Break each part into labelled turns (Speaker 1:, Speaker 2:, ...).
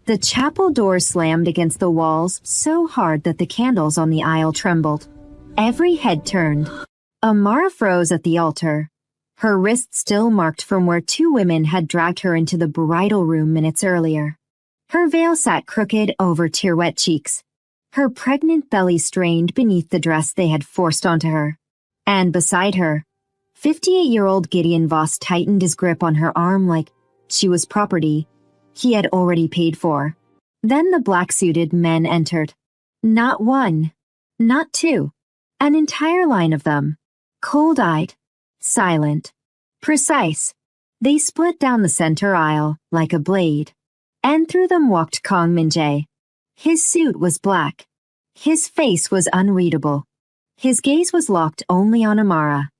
Speaker 1: The chapel door slammed against the walls so hard that the candles on the aisle trembled. Every head turned. Amara froze at the altar, her wrist still marked from where two women had dragged her into the bridal room minutes earlier. Her veil sat crooked over tear-wet cheeks, her pregnant belly strained beneath the dress they had forced onto her. And beside her, 58-year-old Gideon Voss tightened his grip on her arm like she was property he had already paid for. Then the black-suited men entered. Not one, not two, an entire line of them. Cold-eyed, silent, precise. They split down the center aisle like a blade. And through them walked Kong Min-jae. His suit was black. His face was unreadable. His gaze was locked only on Amara.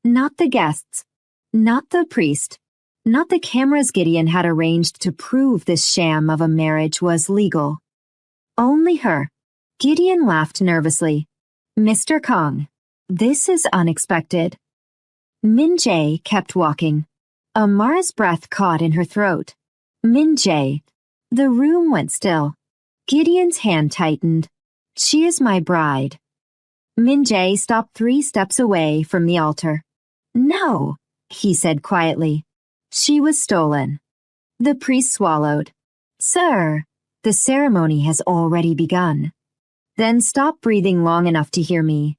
Speaker 1: Not the guests. Not the priest. Not the cameras Gideon had arranged to prove this sham of a marriage was legal. Only her. Gideon laughed nervously. Mr. Kong, this is unexpected. Min-jae kept walking. Amara's breath caught in her throat. Min-jae. The room went still. Gideon's hand tightened. She is my bride. Min-jae stopped 3 steps away from the altar. No, he said quietly. She was stolen. The priest swallowed. Sir, the ceremony has already begun. Then stop breathing long enough to hear me.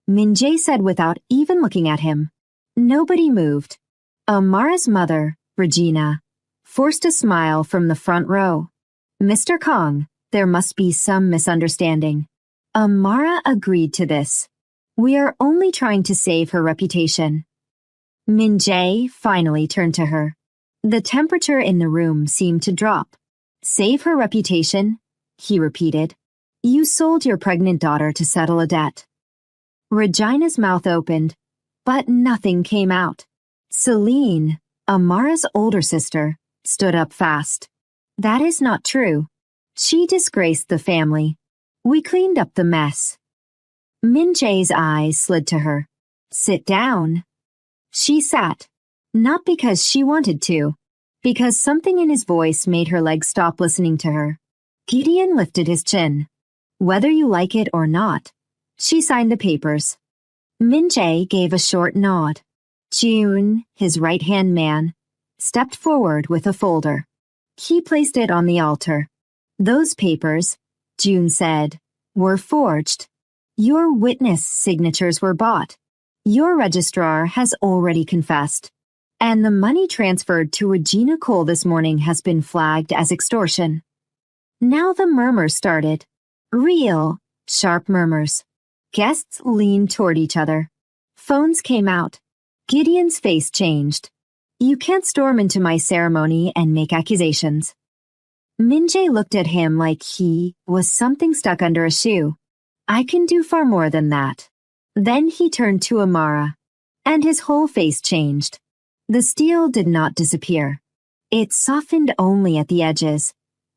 Speaker 1: Min-jae said without even looking at him. Nobody moved. Amara's mother, Regina, forced a smile from the front row. Mr. Kong, there must be some misunderstanding. Amara agreed to this. We are only trying to save her reputation. Min-jae finally turned to her. The temperature in the room seemed to drop. Save her reputation, he repeated. You sold your pregnant daughter to settle a debt. Regina's mouth opened, but nothing came out. Celine, Amara's older sister, stood up fast. That is not true. She disgraced the family. We cleaned up the mess. Min-jae's eyes slid to her. Sit down. She sat, not because she wanted to, because something in his voice made her legs stop listening to her. Gideon lifted his chin. Whether you like it or not, she signed the papers. Min-jae gave a short nod. Jun, his right-hand man, stepped forward with a folder. He placed it on the altar. Those papers, Jun said, were forged. Your witness signatures were bought. Your registrar has already confessed. And the money transferred to Regina Cole this morning has been flagged as extortion. Now the murmurs started. Real, sharp murmurs. Guests leaned toward each other. Phones came out. Gideon's face changed. You can't storm into my ceremony and make accusations. Min-jae looked at him like he was something stuck under a shoe. I can do far more than that. Then he turned to Amara, and his whole face changed. The steel did not disappear. It softened only at the edges,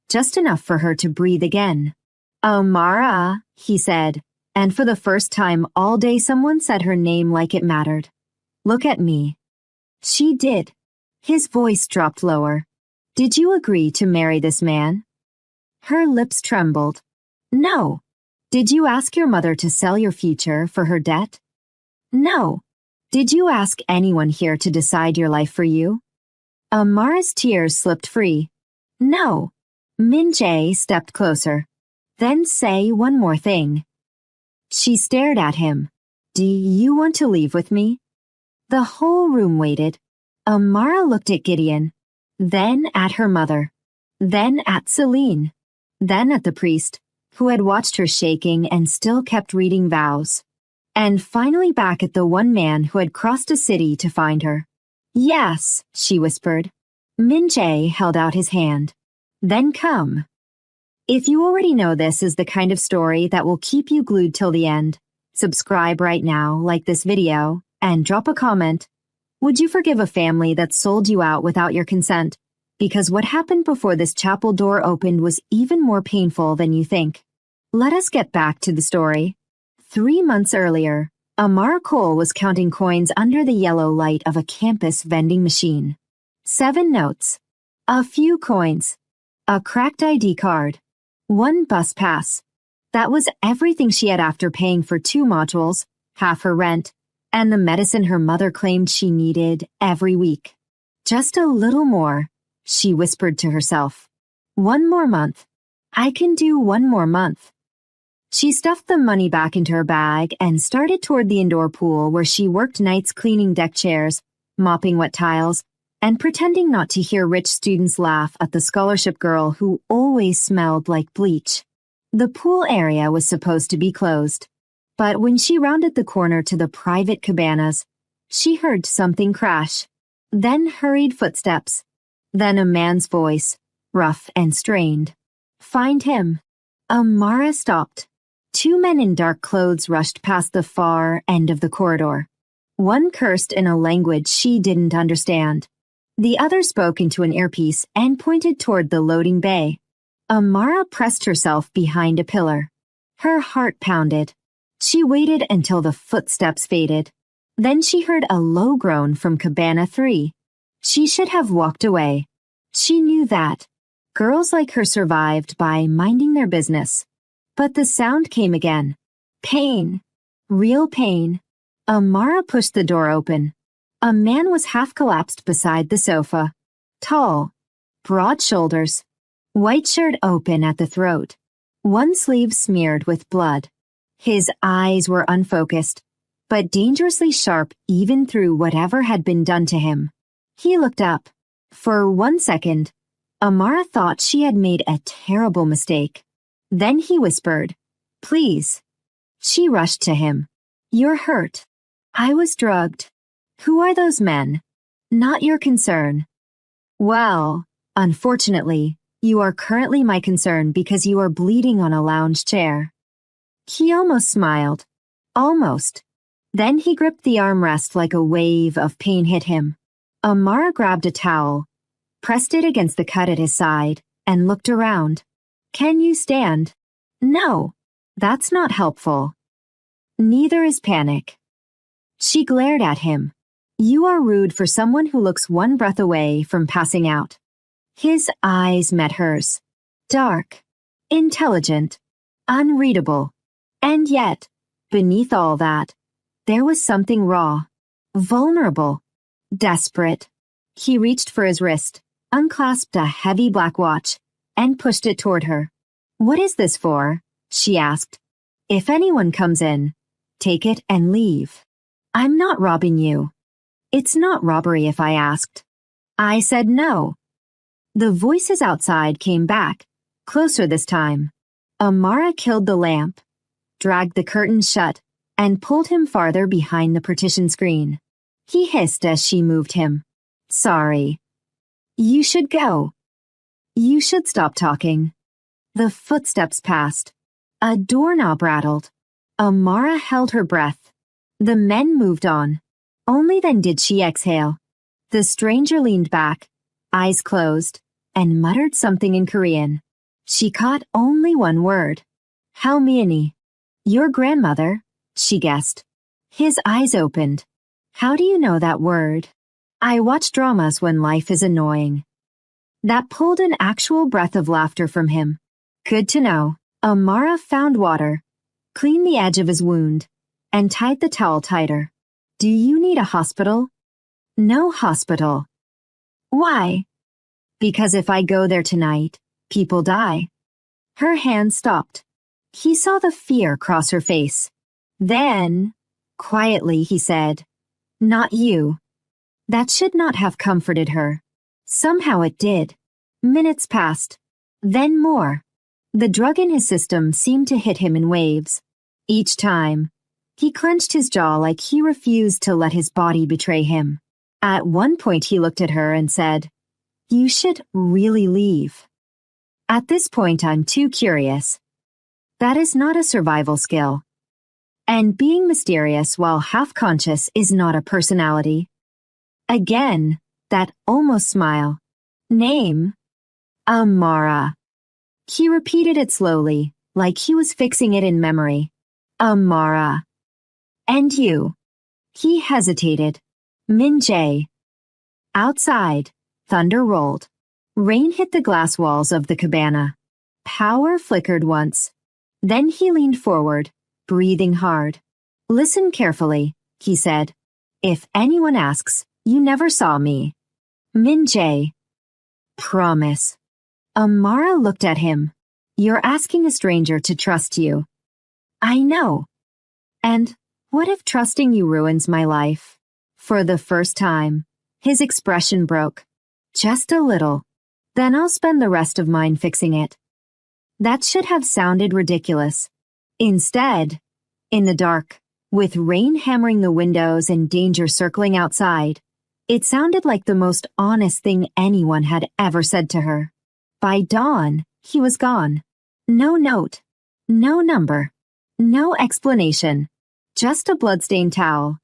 Speaker 1: just enough for her to breathe again. Amara, he said, and for the first time all day someone said her name like it mattered. Look at me. She did. His voice dropped lower. Did you agree to marry this man? Her lips trembled. No. Did you ask your mother to sell your future for her debt? No. Did you ask anyone here to decide your life for you? Amara's tears slipped free. No. Min-jae stepped closer. Then say one more thing. She stared at him. Do you want to leave with me? The whole room waited. Amara looked at Gideon, then at her mother, then at Celine, then at the priest, who had watched her shaking and still kept reading vows, and finally back at the one man who had crossed a city to find her. Yes, she whispered. Min-jae held out his hand. Then come. If you already know this is the kind of story that will keep you glued till the end, subscribe right now, like this video, and drop a comment. Would you forgive a family that sold you out without your consent? Because what happened before this chapel door opened was even more painful than you think. Let us get back to the story. 3 months earlier, Amara Cole was counting coins under the yellow light of a campus vending machine. 7 notes. A few coins. A cracked ID card. One bus pass. That was everything she had after paying for 2 modules, half her rent, and the medicine her mother claimed she needed every week. Just a little more, she whispered to herself. 1 more month. I can do 1 more month. She stuffed the money back into her bag and started toward the indoor pool where she worked nights cleaning deck chairs, mopping wet tiles, and pretending not to hear rich students laugh at the scholarship girl who always smelled like bleach. The pool area was supposed to be closed, but when she rounded the corner to the private cabanas, she heard something crash, then hurried footsteps, then a man's voice, rough and strained. Find him. Amara stopped. 2 men in dark clothes rushed past the far end of the corridor. One cursed in a language she didn't understand. The other spoke into an earpiece and pointed toward the loading bay. Amara pressed herself behind a pillar. Her heart pounded. She waited until the footsteps faded. Then she heard a low groan from Cabana 3. She should have walked away. She knew that. Girls like her survived by minding their business. But the sound came again. Pain. Real pain. Amara pushed the door open. A man was half collapsed beside the sofa. Tall. Broad shoulders. White shirt open at the throat. One sleeve smeared with blood. His eyes were unfocused, but dangerously sharp even through whatever had been done to him. He looked up. For 1 second, Amara thought she had made a terrible mistake. Then he whispered, "Please." She rushed to him. "You're hurt." "I was drugged." "Who are those men?" "Not your concern." "Well, unfortunately, you are currently my concern because you are bleeding on a lounge chair." He almost smiled. Almost. Then he gripped the armrest like a wave of pain hit him. Amara grabbed a towel, pressed it against the cut at his side, and looked around. "Can you stand?" "No." "That's not helpful." "Neither is panic." She glared at him. "You are rude for someone who looks 1 breath away from passing out." His eyes met hers. Dark. Intelligent. Unreadable. And yet, beneath all that, there was something raw. Vulnerable. Desperate. He reached for his wrist, unclasped a heavy black watch, and pushed it toward her. "What is this for?" she asked. "If anyone comes in, take it and leave." "I'm not robbing you." "It's not robbery if I asked." "I said no." The voices outside came back, closer this time. Amara killed the lamp, dragged the curtains shut, and pulled him farther behind the partition screen. He hissed as she moved him. "Sorry." "You should go." "You should stop talking." The footsteps passed. A doorknob rattled. Amara held her breath. The men moved on. Only then did she exhale. The stranger leaned back, eyes closed, and muttered something in Korean. She caught only 1 word. "Halmiini." "Your grandmother," she guessed. His eyes opened. "How do you know that word?" "I watch dramas when life is annoying." That pulled an actual breath of laughter from him. Good to know. Amara found water, cleaned the edge of his wound, and tied the towel tighter. "Do you need a hospital?" "No hospital." "Why?" "Because if I go there tonight, people die." Her hand stopped. He saw the fear cross her face. Then, quietly, he said, "Not you." That should not have comforted her. Somehow it did. Minutes passed. Then more. The drug in his system seemed to hit him in waves. Each time, he clenched his jaw like he refused to let his body betray him. At one point he looked at her and said, "You should really leave." At this point I'm too curious. That is not a survival skill. And being mysterious while half-conscious is not a personality. Again, that almost smile. "Name?" "Amara." He repeated it slowly, like he was fixing it in memory. "Amara." "And you?" He hesitated. "Min Jae." Outside, thunder rolled. Rain hit the glass walls of the cabana. Power flickered once. Then he leaned forward, breathing hard. "Listen carefully," he said. "If anyone asks, you never saw me. Min Jae." "Promise." Amara looked at him. "You're asking a stranger to trust you." "I know." "And what if trusting you ruins my life?" For the first time, his expression broke. "Just a little. Then I'll spend the rest of mine fixing it." That should have sounded ridiculous. Instead, in the dark, with rain hammering the windows and danger circling outside, it sounded like the most honest thing anyone had ever said to her. By dawn, he was gone. No note, no number, no explanation, just a bloodstained towel,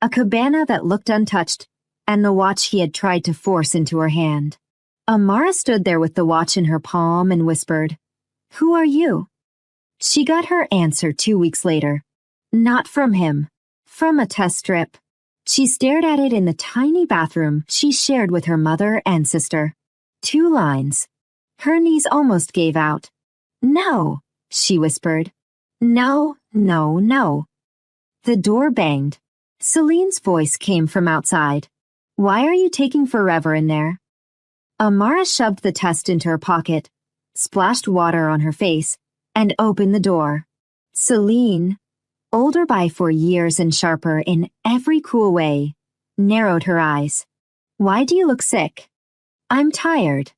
Speaker 1: a cabana that looked untouched, and the watch he had tried to force into her hand. Amara stood there with the watch in her palm and whispered, "Who are you?" She got her answer 2 weeks later. Not from him, from a test strip. She stared at it in the tiny bathroom she shared with her mother and sister. 2 lines. Her knees almost gave out. "No," she whispered. "No, no, no." The door banged. Celine's voice came from outside. "Why are you taking forever in there?" Amara shoved the test into her pocket, splashed water on her face, and opened the door. Celine, older by 4 years and sharper in every cool way, narrowed her eyes. "Why do you look sick?" "I'm tired."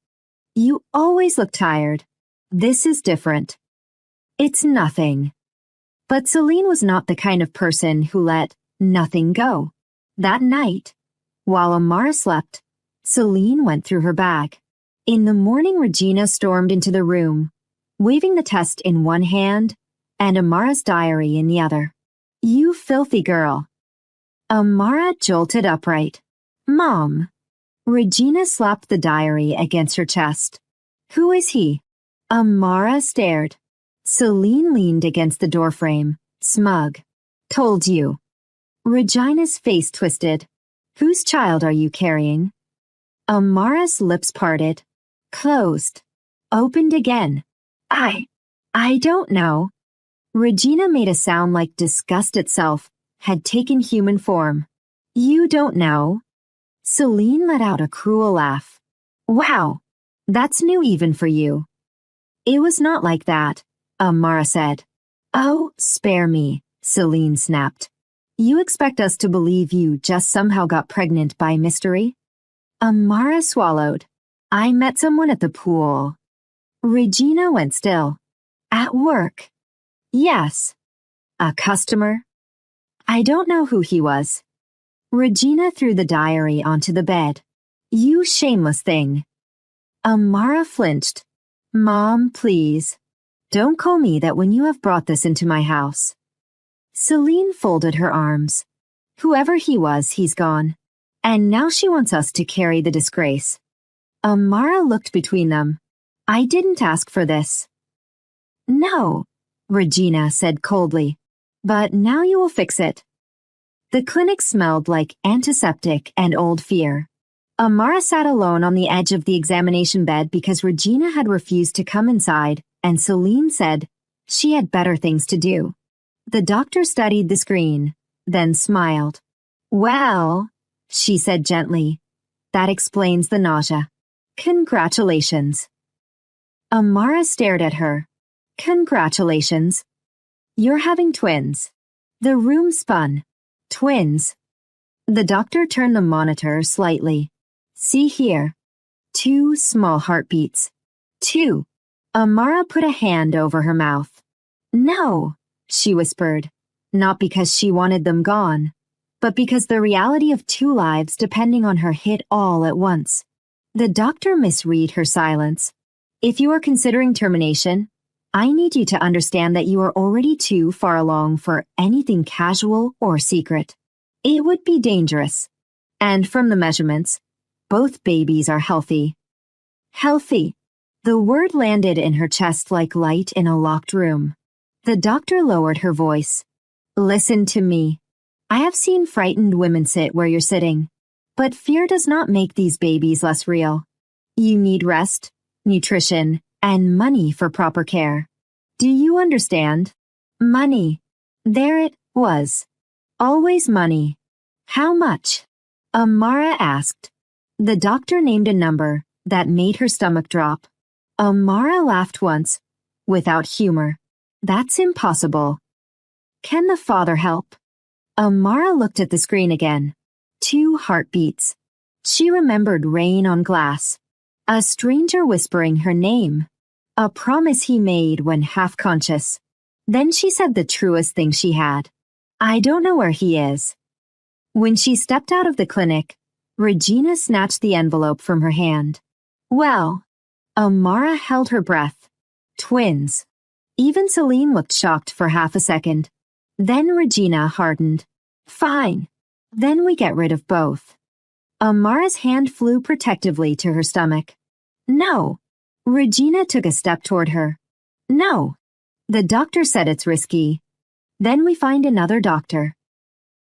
Speaker 1: "You always look tired. This is different." "It's nothing." But Celine was not the kind of person who let nothing go. That night, while Amara slept, Celine went through her bag. In the morning, Regina stormed into the room, waving the test in one hand and Amara's diary in the other. "You filthy girl." Amara jolted upright. "Mom." Regina slapped the diary against her chest. "Who is he?" Amara stared. Celine leaned against the doorframe, smug. "Told you." Regina's face twisted. "Whose child are you carrying?" Amara's lips parted, closed, opened again. I don't know." Regina made a sound like disgust itself had taken human form. "You don't know?" Celine let out a cruel laugh. "Wow, that's new even for you." "It was not like that," Amara said. "Oh, spare me," Celine snapped. "You expect us to believe you just somehow got pregnant by mystery?" Amara swallowed. "I met someone at the pool." Regina went still. "At work?" "Yes." "A customer?" "I don't know who he was." Regina threw the diary onto the bed. "You shameless thing." Amara flinched. "Mom, please. Don't call me that when you have brought this into my house." Celine folded her arms. "Whoever he was, he's gone. And now she wants us to carry the disgrace." Amara looked between them. "I didn't ask for this." "No," Regina said coldly. "But now you will fix it." The clinic smelled like antiseptic and old fear. Amara sat alone on the edge of the examination bed because Regina had refused to come inside, and Celine said she had better things to do. The doctor studied the screen, then smiled. "Well," she said gently, "that explains the nausea. Congratulations." Amara stared at her. "Congratulations. You're having twins." The room spun. "Twins." The doctor turned the monitor slightly. "See here. 2 small heartbeats. 2. Amara put a hand over her mouth. "No," she whispered, not because she wanted them gone, but because the reality of 2 lives depending on her hit all at once. The doctor misread her silence. "If you are considering termination, I need you to understand that you are already too far along for anything casual or secret. It would be dangerous. And from the measurements, both babies are healthy." Healthy. The word landed in her chest like light in a locked room. The doctor lowered her voice. "Listen to me. I have seen frightened women sit where you're sitting, but fear does not make these babies less real. You need rest, nutrition, and money for proper care. Do you understand? Money. There it was. Always money. How much? Amara asked. The doctor named a number that made her stomach drop. Amara laughed once, without humor. That's impossible. Can the father help? Amara looked at the screen again. 2 heartbeats. She remembered rain on glass. A stranger whispering her name. A promise he made when half conscious. Then she said the truest thing she had. I don't know where he is. When she stepped out of the clinic, Regina snatched the envelope from her hand. Well, Amara held her breath. Twins. Even Celine looked shocked for half a second. Then Regina hardened. Fine. Then we get rid of both. Amara's hand flew protectively to her stomach. No. Regina took a step toward her. No. The doctor said it's risky. Then we find another doctor.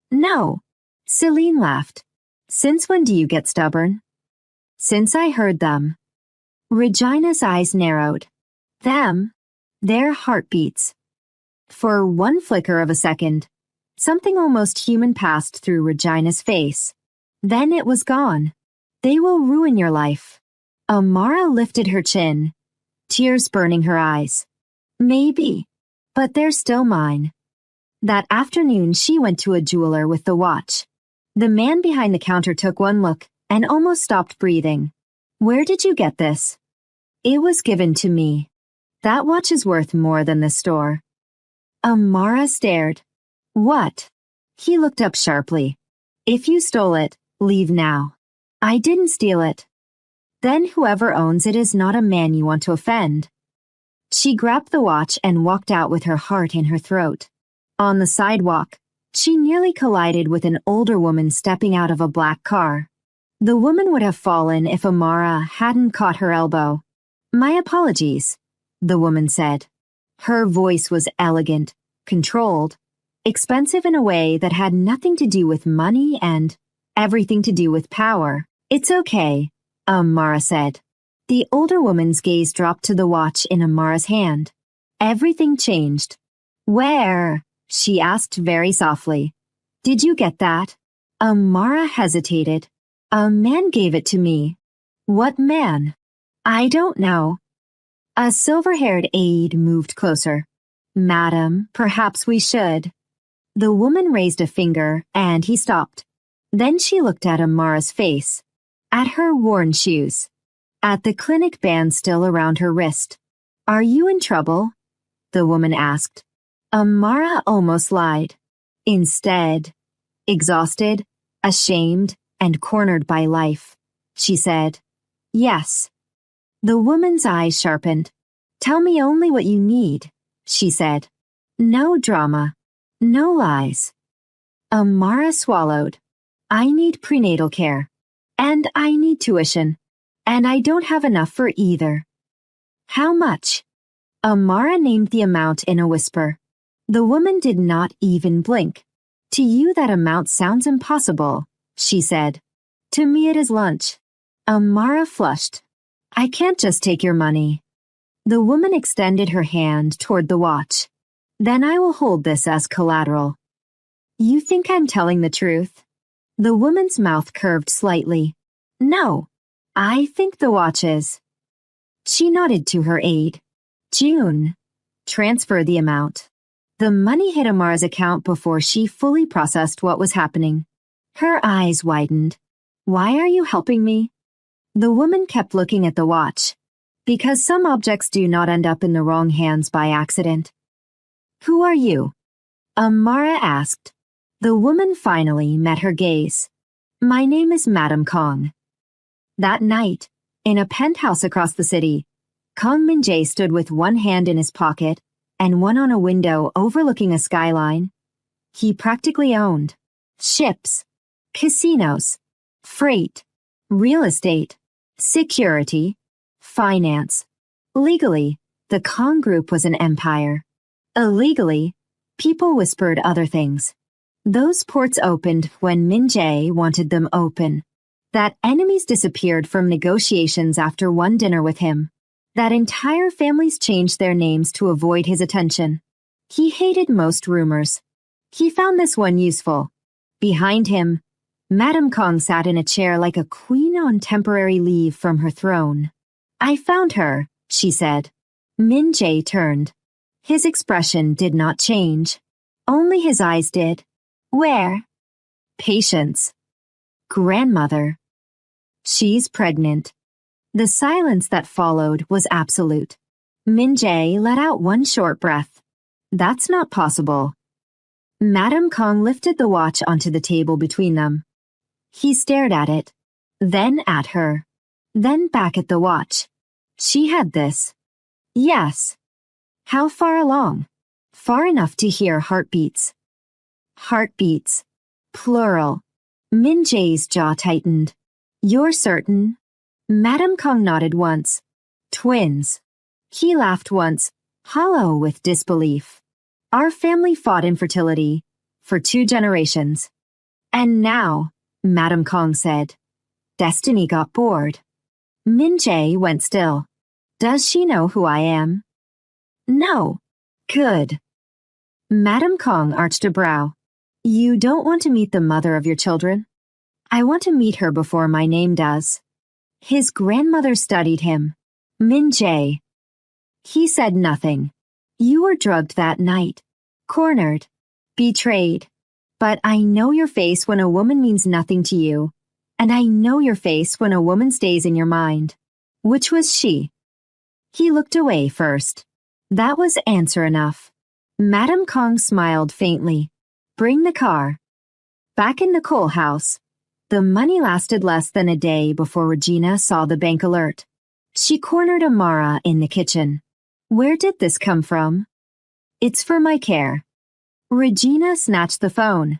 Speaker 1: No. Celine laughed. Since when do you get stubborn? Since I heard them. Regina's eyes narrowed. Them. Their heartbeats. For one flicker of a second, something almost human passed through Regina's face. Then it was gone. They will ruin your life. Amara lifted her chin, tears burning her eyes. Maybe, but they're still mine. That afternoon she went to a jeweler with the watch. The man behind the counter took one look and almost stopped breathing. Where did you get this? It was given to me. That watch is worth more than the store. Amara stared. What? He looked up sharply. If you stole it, leave now. I didn't steal it. Then whoever owns it is not a man you want to offend. She grabbed the watch and walked out with her heart in her throat. On the sidewalk, she nearly collided with an older woman stepping out of a black car. The woman would have fallen if Amara hadn't caught her elbow. My apologies, the woman said. Her voice was elegant, controlled, expensive in a way that had nothing to do with money and everything to do with power. It's okay, Amara said. The older woman's gaze dropped to the watch in Amara's hand. Everything changed. Where? She asked very softly. Did you get that? Amara hesitated. A man gave it to me. What man? I don't know. A silver-haired aide moved closer. Madam, perhaps we should. The woman raised a finger, and he stopped. Then she looked at Amara's face, at her worn shoes, at the clinic band still around her wrist. Are you in trouble? The woman asked. Amara almost lied. Instead, exhausted, ashamed, and cornered by life, she said, Yes. The woman's eyes sharpened. Tell me only what you need, she said. No drama. No lies. Amara swallowed. I need prenatal care. And I need tuition. And I don't have enough for either. How much? Amara named the amount in a whisper. The woman did not even blink. To you that amount sounds impossible, she said. To me it is lunch. Amara flushed. I can't just take your money. The woman extended her hand toward the watch. Then I will hold this as collateral. You think I'm telling the truth? The woman's mouth curved slightly. No, I think the watch is. She nodded to her aide. June. Transfer the amount. The money hit Amara's account before she fully processed what was happening. Her eyes widened. Why are you helping me? The woman kept looking at the watch. Because some objects do not end up in the wrong hands by accident. Who are you? Amara asked. The woman finally met her gaze. My name is Madam Kong. That night, in a penthouse across the city, Kong Min-jae stood with one hand in his pocket and one on a window overlooking a skyline. He practically owned ships, casinos, freight, real estate, security, finance. Legally, the Kong Group was an empire. Illegally, people whispered other things. Those ports opened when Min-jae wanted them open. That enemies disappeared from negotiations after one dinner with him. That entire families changed their names to avoid his attention. He hated most rumors. He found this one useful. Behind him, Madame Kong sat in a chair like a queen on temporary leave from her throne. I found her, she said. Min Jae turned. His expression did not change. Only his eyes did. Where? Patience. Grandmother. She's pregnant. The silence that followed was absolute. Min Jae let out one short breath. That's not possible. Madame Kong lifted the watch onto the table between them. He stared at it, then at her, then back at the watch. She had this. Yes. How far along? Far enough to hear heartbeats. Heartbeats. Plural. Min Jae's jaw tightened. You're certain? Madame Kong nodded once. Twins. He laughed once, hollow with disbelief. Our family fought infertility for 2 generations. And now, Madame Kong said, Destiny got bored. Min Jae went still. Does she know who I am? No. Good. Madame Kong arched a brow. You don't want to meet the mother of your children? I want to meet her before my name does. His grandmother studied him. Min Jae. He said nothing. You were drugged that night. Cornered. Betrayed. But I know your face when a woman means nothing to you. And I know your face when a woman stays in your mind. Which was she? He looked away first. That was answer enough. Madame Kong smiled faintly. Bring the car. Back in the coal house. The money lasted less than a day before Regina saw the bank alert. She cornered Amara in the kitchen. Where did this come from? It's for my care. Regina snatched the phone.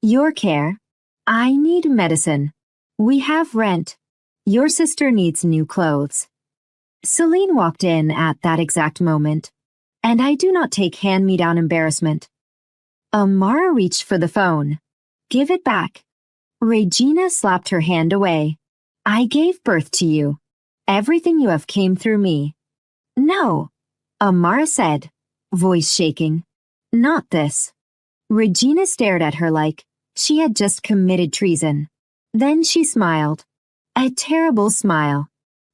Speaker 1: Your care? I need medicine. We have rent. Your sister needs new clothes. Celine walked in at that exact moment. And I do not take hand-me-down embarrassment. Amara reached for the phone. Give it back. Regina slapped her hand away. I gave birth to you. Everything you have came through me. No, Amara said, voice shaking. Not this. Regina stared at her like she had just committed treason. Then she smiled. A terrible smile.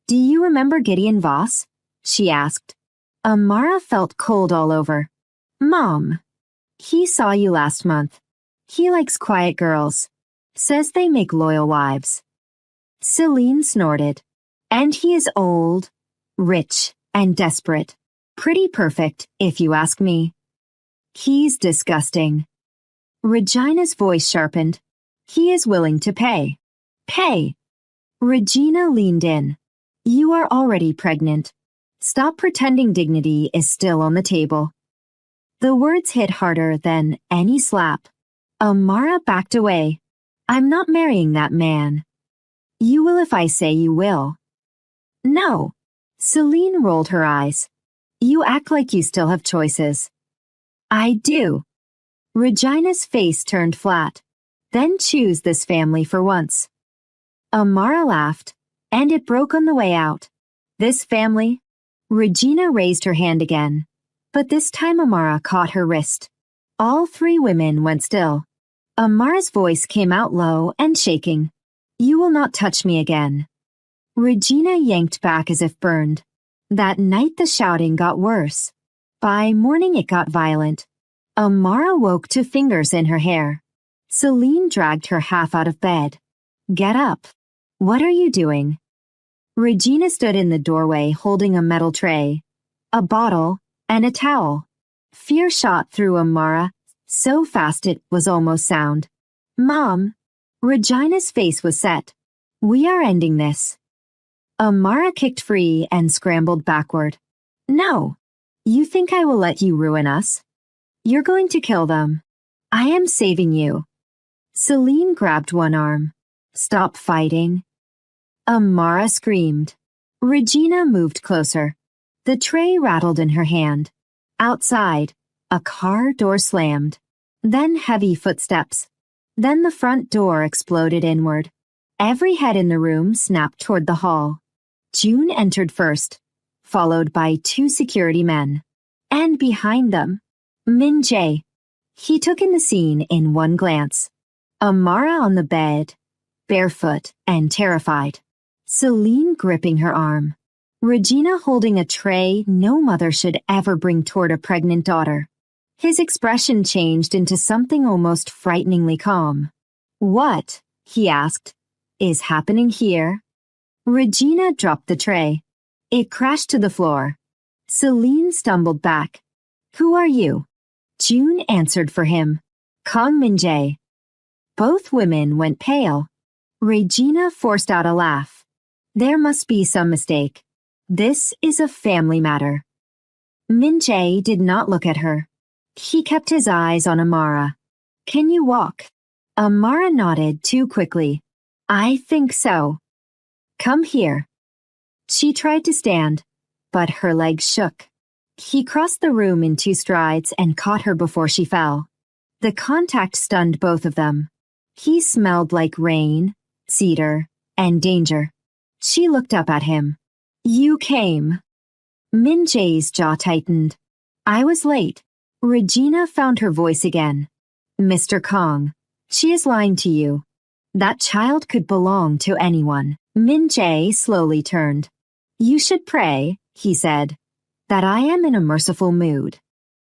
Speaker 1: Do you remember Gideon Voss? She asked. Amara felt cold all over. Mom. He saw you last month. He likes quiet girls. Says they make loyal wives. Celine snorted. And he is old, rich, and desperate. Pretty perfect, if you ask me. He's disgusting. Regina's voice sharpened. He is willing to pay. Pay. Regina leaned in. You are already pregnant. Stop pretending dignity is still on the table. The words hit harder than any slap. Amara backed away. I'm not marrying that man. You will if I say you will. No. Celine rolled her eyes. You act like you still have choices. I do. Regina's face turned flat. Then choose this family for once. Amara laughed, and it broke on the way out. This family? Regina raised her hand again, but this time Amara caught her wrist. All 3 women went still. Amara's voice came out low and shaking. You will not touch me again. Regina yanked back as if burned. That night the shouting got worse. By morning it got violent. Amara woke to fingers in her hair. Celine dragged her half out of bed. Get up. What are you doing? Regina stood in the doorway holding a metal tray, a bottle, and a towel. Fear shot through Amara so fast it was almost sound. Mom. Regina's face was set. We are ending this. Amara kicked free and scrambled backward. No. You think I will let you ruin us? You're going to kill them. I am saving you. Celine grabbed one arm. Stop fighting. Amara screamed. Regina moved closer. The tray rattled in her hand. Outside, a car door slammed. Then heavy footsteps. Then the front door exploded inward. Every head in the room snapped toward the hall. June entered first, followed by two security men. And behind them, Min Jae. He took in the scene in one glance. Amara on the bed, barefoot and terrified. Celine gripping her arm. Regina holding a tray no mother should ever bring toward a pregnant daughter. His expression changed into something almost frighteningly calm. "What," he asked, "is happening here?" Regina dropped the tray. It crashed to the floor. Celine stumbled back. "Who are you?" June answered for him. "Kang Min-jae." Both women went pale. Regina forced out a laugh. "There must be some mistake. This is a family matter." Min-jae did not look at her. He kept his eyes on Amara. "Can you walk?" Amara nodded too quickly. "I think so." "Come here." She tried to stand, but her legs shook. He crossed the room in 2 strides and caught her before she fell. The contact stunned both of them. He smelled like rain, cedar, and danger. She looked up at him. "You came." Min Jae's jaw tightened. "I was late." Regina found her voice again. "Mr. Kong, she is lying to you. That child could belong to anyone." Min Jae slowly turned. "You should pray," he said, "that I am in a merciful mood."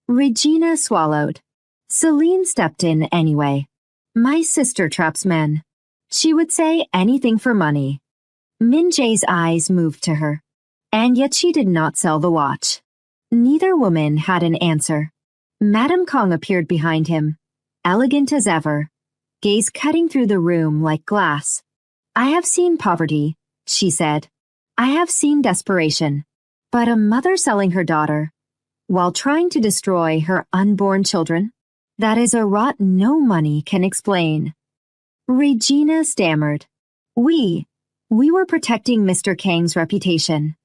Speaker 1: Regina swallowed. Celine stepped in anyway. "My sister traps men. She would say anything for money." Min Jae's eyes moved to her. And yet she did not sell the watch. Neither woman had an answer. Madame Kong appeared behind him, elegant as ever, gaze cutting through the room like glass. "I have seen poverty," she said. "I have seen desperation. But a mother selling her daughter, while trying to destroy her unborn children, that is a rot no money can explain." Regina stammered. We were protecting Mr. Kang's reputation."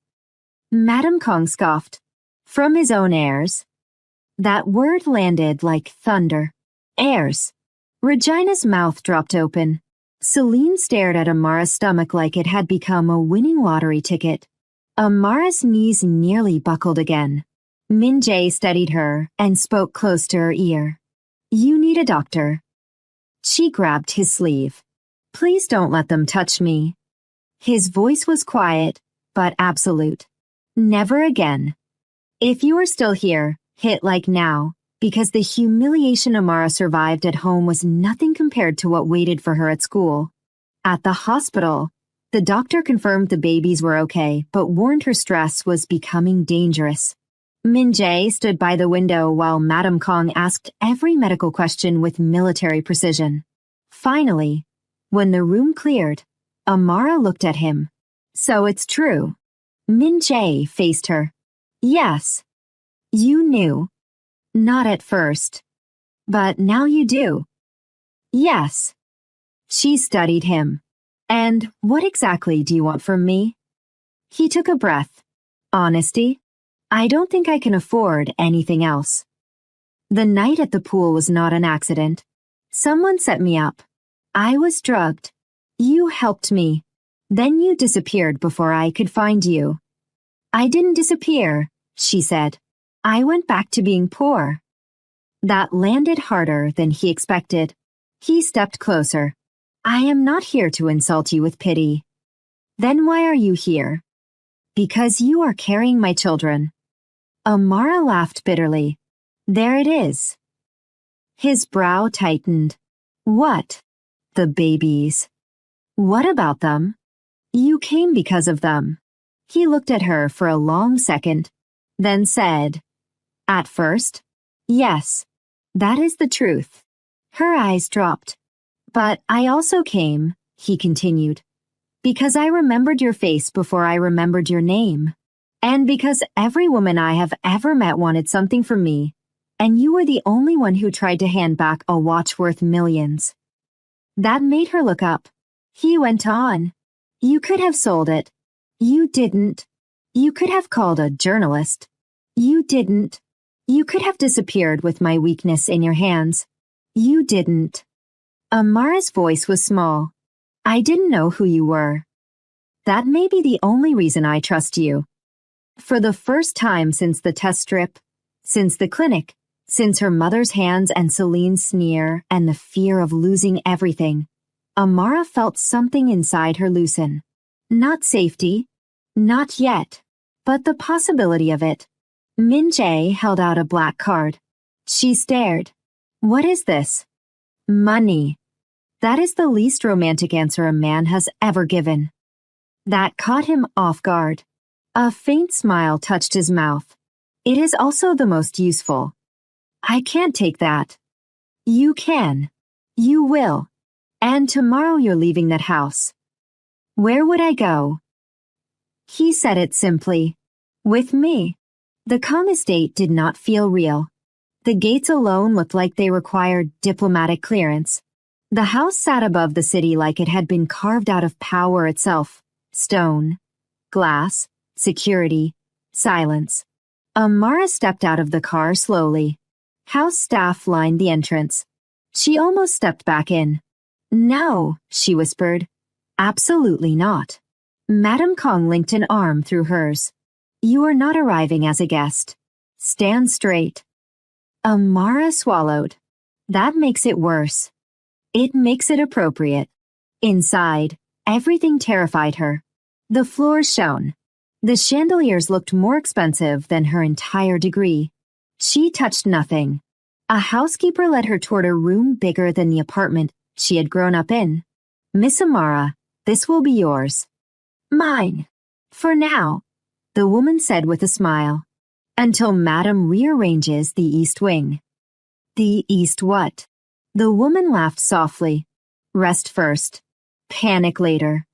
Speaker 1: Madame Kong scoffed. "From his own heirs." That word landed like thunder. Heirs. Regina's mouth dropped open. Celine stared at Amara's stomach like it had become a winning lottery ticket. Amara's knees nearly buckled again. Min Jae steadied her and spoke close to her ear. "You need a doctor." She grabbed his sleeve. "Please don't let them touch me." His voice was quiet, but absolute. "Never again. If you are still here, hit like now, because the humiliation Amara survived at home was nothing compared to what waited for her at school." At the hospital, the doctor confirmed the babies were okay, but warned her stress was becoming dangerous. Min Jae stood by the window while Madame Kong asked every medical question with military precision. Finally, when the room cleared, Amara looked at him. "So it's true." Min Jae faced her. "Yes. You knew." "Not at first. But now you do." "Yes." She studied him. "And what exactly do you want from me?" He took a breath. "Honesty. I don't think I can afford anything else." The night at the pool was not an accident. Someone set me up. I was drugged. You helped me. Then you disappeared before I could find you." "I didn't disappear," she said. "I went back to being poor." That landed harder than he expected. He stepped closer. "I am not here to insult you with pity." "Then why are you here?" "Because you are carrying my children." Amara laughed bitterly. "There it is." His brow tightened. "What?" "The babies." "What about them?" "You came because of them." He looked at her for a long second, then said, "At first, yes, that is the truth." Her eyes dropped. "But I also came," he continued, "because I remembered your face before I remembered your name. And because every woman I have ever met wanted something from me, and you were the only one who tried to hand back a watch worth millions." That made her look up. He went on. "You could have sold it. You didn't. You could have called a journalist. You didn't. You could have disappeared with my weakness in your hands. You didn't." Amara's voice was small. I didn't know who you were. That may be the only reason I trust you. For the first time since the test strip, since the clinic, since her mother's hands and Celine's sneer and the fear of losing everything, Amara felt something inside her loosen. Not safety, not yet, but the possibility of it. Min-jae held out a black card. She stared. What is this? Money. That is the least romantic answer a man has ever given. That caught him off guard. A faint smile touched his mouth. It is also the most useful. I can't take that. You can. You will. And tomorrow you're leaving that house. Where would I go? He said it simply. With me. The Kong estate did not feel real. The gates alone looked like they required diplomatic clearance. The house sat above the city like it had been carved out of power itself. Stone, glass, security, silence. Amara stepped out of the car slowly. House staff lined the entrance. She almost stepped back in. No, she whispered. Absolutely not. Madame Kong linked an arm through hers. You are not arriving as a guest. Stand straight. Amara swallowed. That makes it worse. It makes it appropriate. Inside, everything terrified her. The floors shone. The chandeliers looked more expensive than her entire degree. She touched nothing. A housekeeper led her toward a room bigger than the apartment she had grown up in. Miss Amara, this will be yours. Mine. For now, the woman said with a smile. Until Madame rearranges the east wing. The east what? The woman laughed softly. Rest first. Panic later.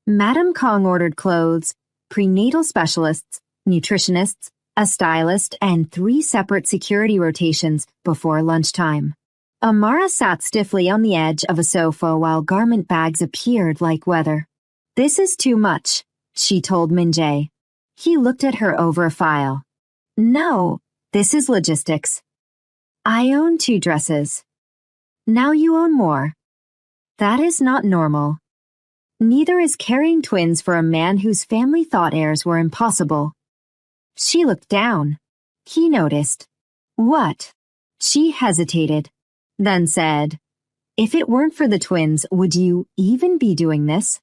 Speaker 1: Madame Kong ordered clothes, prenatal specialists, nutritionists, a stylist, and 3 separate security rotations before lunchtime. Amara sat stiffly on the edge of a sofa while garment bags appeared like weather. This is too much, she told Min-jae. He looked at her over a file. No, this is logistics. I own 2 dresses. Now you own more. That is not normal. Neither is carrying twins for a man whose family thought heirs were impossible. She looked down. He noticed. What? She hesitated, then said, If it weren't for the twins, would you even be doing this?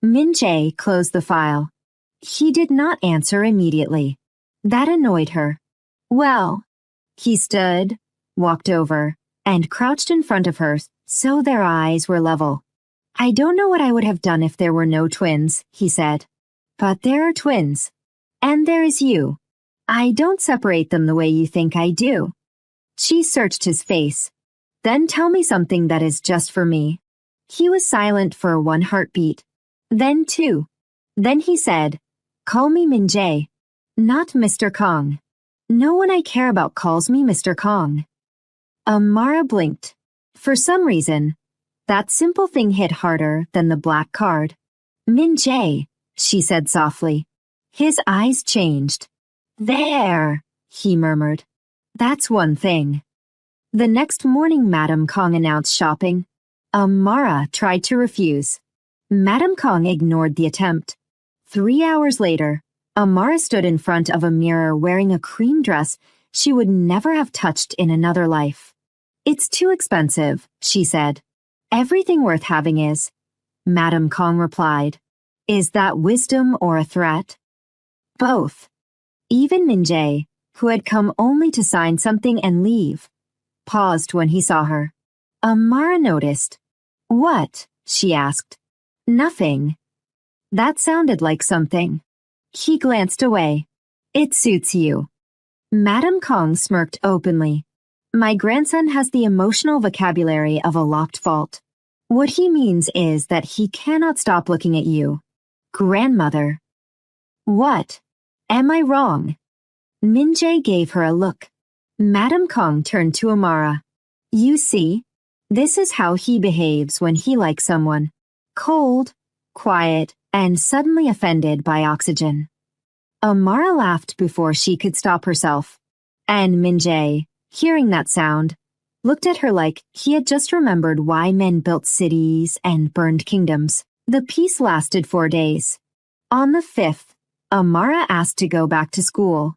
Speaker 1: Min-jae closed the file. He did not answer immediately. That annoyed her. Well, he stood, walked over, and crouched in front of her so their eyes were level. I don't know what I would have done if there were no twins, he said. But there are twins. And there is you. I don't separate them the way you think I do. She searched his face. Then tell me something that is just for me. He was silent for 1 heartbeat. Then 2. Then he said, Call me Min-jae, not Mr. Kong. No one I care about calls me Mr. Kong. Amara blinked. For some reason, that simple thing hit harder than the black card. Min-jae, she said softly. His eyes changed. There, he murmured. That's one thing. The next morning Madame Kong announced shopping. Amara tried to refuse. Madame Kong ignored the attempt. 3 hours later, Amara stood in front of a mirror wearing a cream dress she would never have touched in another life. It's too expensive, she said. Everything worth having is. Madame Kong replied. Is that wisdom or a threat? Both. Even Min-jae, who had come only to sign something and leave, paused when he saw her. Amara noticed. What? She asked. Nothing. That sounded like something. He glanced away. It suits you. Madame Kong smirked openly. My grandson has the emotional vocabulary of a locked vault. What he means is that he cannot stop looking at you. Grandmother. What? Am I wrong? Min-jae gave her a look. Madame Kong turned to Amara. You see, this is how he behaves when he likes someone. Cold, quiet, and suddenly offended by oxygen. Amara laughed before she could stop herself. And Min-jae, hearing that sound, looked at her like he had just remembered why men built cities and burned kingdoms. The peace lasted 4 days. On the 5th, Amara asked to go back to school.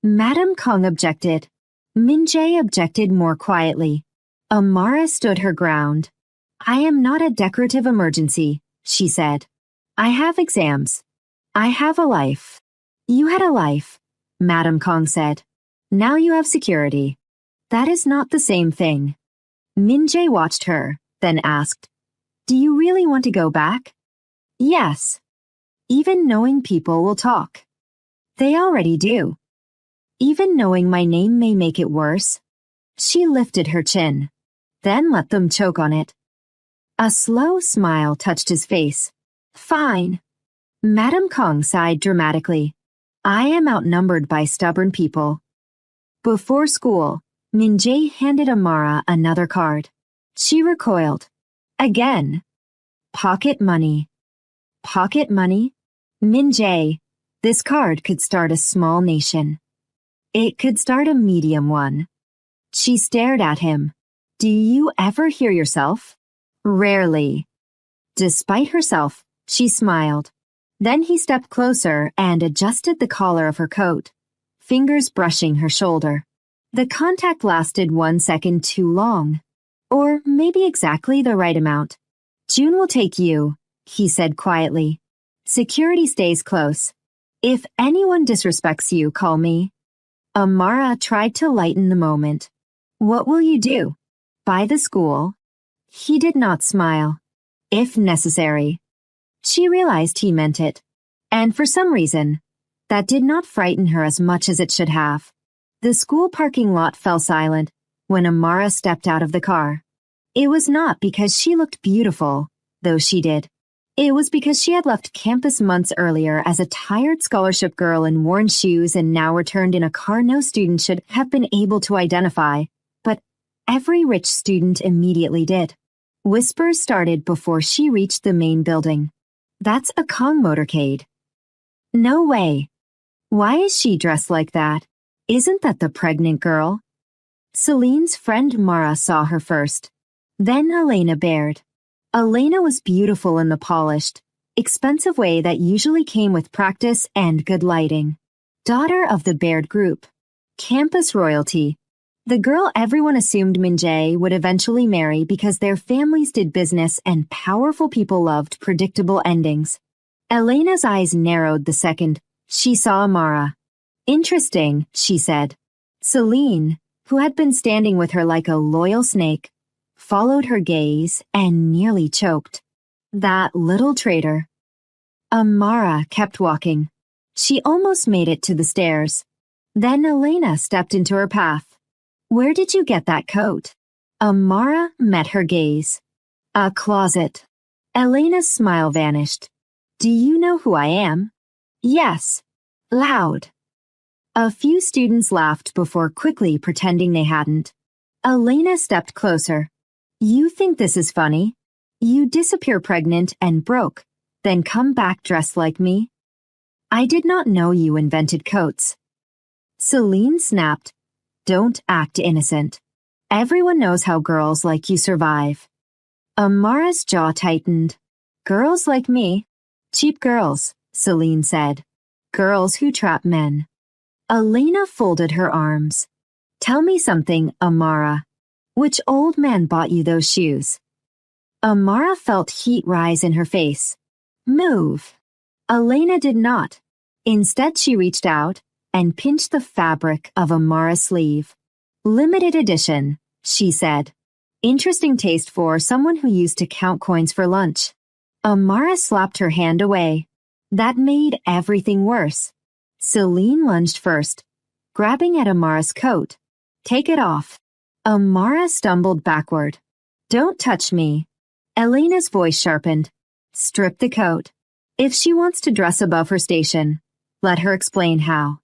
Speaker 1: Madame Kong objected. Min-jae objected more quietly. Amara stood her ground. I am not a decorative emergency, she said. I have exams. I have a life. You had a life, Madame Kong said. Now you have security. That is not the same thing. Min-jae watched her, then asked, Do you really want to go back? Yes. Even knowing people will talk. They already do. Even knowing my name may make it worse. She lifted her chin, then let them choke on it. A slow smile touched his face. Fine. Madame Kong sighed dramatically. I am outnumbered by stubborn people. Before school, Min-jae handed Amara another card. She recoiled. Again. Pocket money. Pocket money? Min-jae, this card could start a small nation. It could start a medium one. She stared at him. Do you ever hear yourself? Rarely. Despite herself, she smiled. Then he stepped closer and adjusted the collar of her coat, fingers brushing her shoulder. The contact lasted 1 second too long. Or maybe exactly the right amount. June will take you, he said quietly. Security stays close. If anyone disrespects you, call me. Amara tried to lighten the moment. What will you do? Buy the school? He did not smile. If necessary. She realized he meant it. And for some reason, that did not frighten her as much as it should have. The school parking lot fell silent when Amara stepped out of the car. It was not because she looked beautiful, though she did. It was because she had left campus months earlier as a tired scholarship girl in worn shoes and now returned in a car no student should have been able to identify, but every rich student immediately did. Whispers started before she reached the main building. That's a Kong motorcade. No way. Why is she dressed like that? Isn't that the pregnant girl? Celine's friend Mara saw her first. Then Elena Baird. Elena was beautiful in the polished, expensive way that usually came with practice and good lighting. Daughter of the Baird group. Campus royalty. The girl everyone assumed Min-jae would eventually marry because their families did business and powerful people loved predictable endings. Elena's eyes narrowed the second she saw Amara. Interesting, she said. Celine, who had been standing with her like a loyal snake, followed her gaze and nearly choked. That little traitor. Amara kept walking. She almost made it to the stairs. Then Elena stepped into her path. Where did you get that coat? Amara met her gaze. A closet. Elena's smile vanished. Do you know who I am? Yes. Loud. A few students laughed before quickly pretending they hadn't. Elena stepped closer. You think this is funny? You disappear pregnant and broke, then come back dressed like me? I did not know you invented coats. Celine snapped. Don't act innocent. Everyone knows how girls like you survive. Amara's jaw tightened. Girls like me? Cheap girls, Celine said. Girls who trap men. Elena folded her arms. Tell me something, Amara. Which old man bought you those shoes? Amara felt heat rise in her face. Move. Elena did not. Instead, she reached out and pinched the fabric of Amara's sleeve. Limited edition, she said. Interesting taste for someone who used to count coins for lunch. Amara slapped her hand away. That made everything worse. Celine lunged first, grabbing at Amara's coat. Take it off. Amara stumbled backward. Don't touch me. Elena's voice sharpened. Strip the coat. If she wants to dress above her station, let her explain how.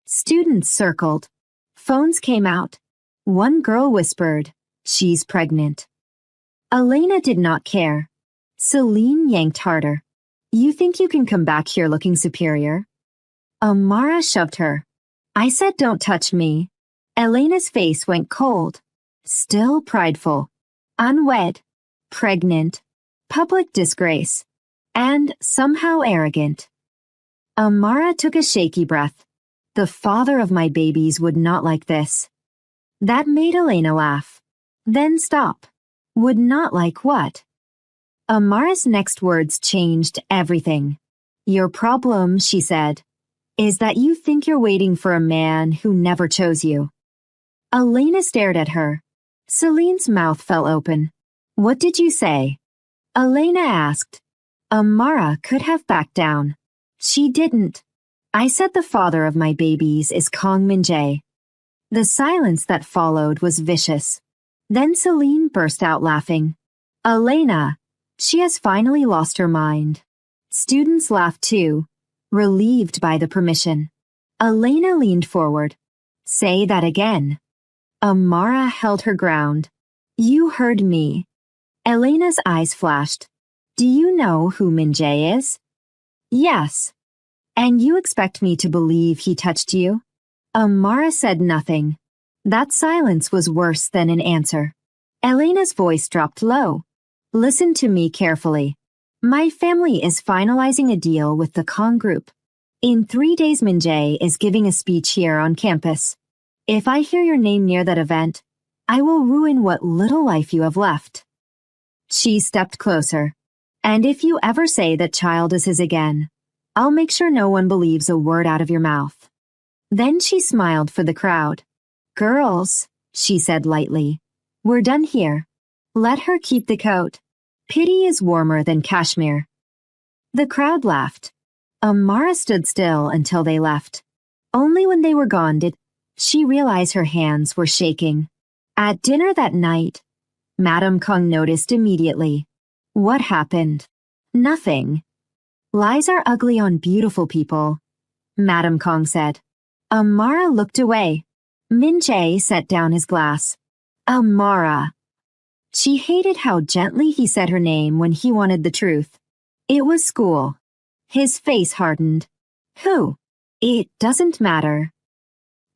Speaker 1: Students circled. Phones came out. One girl whispered, She's pregnant. Elena did not care. Celine yanked harder. You think you can come back here looking superior? Amara shoved her. I said don't touch me. Elena's face went cold. Still prideful. Unwed. Pregnant. Public disgrace. And somehow arrogant. Amara took a shaky breath. The father of my babies would not like this. That made Elena laugh. Then stop. Would not like what? Amara's next words changed everything. Your problem, she said, is that you think you're waiting for a man who never chose you. Elena stared at her. Celine's mouth fell open. What did you say? Elena asked. Amara could have backed down. She didn't. I said the father of my babies is Kong Min-jae. The silence that followed was vicious. Then Celine burst out laughing. Elena, she has finally lost her mind. Students laughed too, relieved by the permission. Elena leaned forward. Say that again. Amara held her ground. You heard me. Elena's eyes flashed. Do you know who Min-jae is? Yes. And you expect me to believe he touched you? Amara said nothing. That silence was worse than an answer. Elena's voice dropped low. Listen to me carefully. My family is finalizing a deal with the Kong Group. In 3 days, Min-jae is giving a speech here on campus. If I hear your name near that event, I will ruin what little life you have left. She stepped closer. And if you ever say that child is his again, I'll make sure no one believes a word out of your mouth. Then she smiled for the crowd. Girls, she said lightly, we're done here. Let her keep the coat. Pity is warmer than cashmere. The crowd laughed. Amara stood still until they left. Only when they were gone did she realize her hands were shaking. At dinner that night, Madame Kong noticed immediately. What happened? Nothing. Lies are ugly on beautiful people, Madame Kong said. Amara looked away. Min-jae set down his glass. Amara. She hated how gently he said her name when he wanted the truth. It was school. His face hardened. Who? It doesn't matter.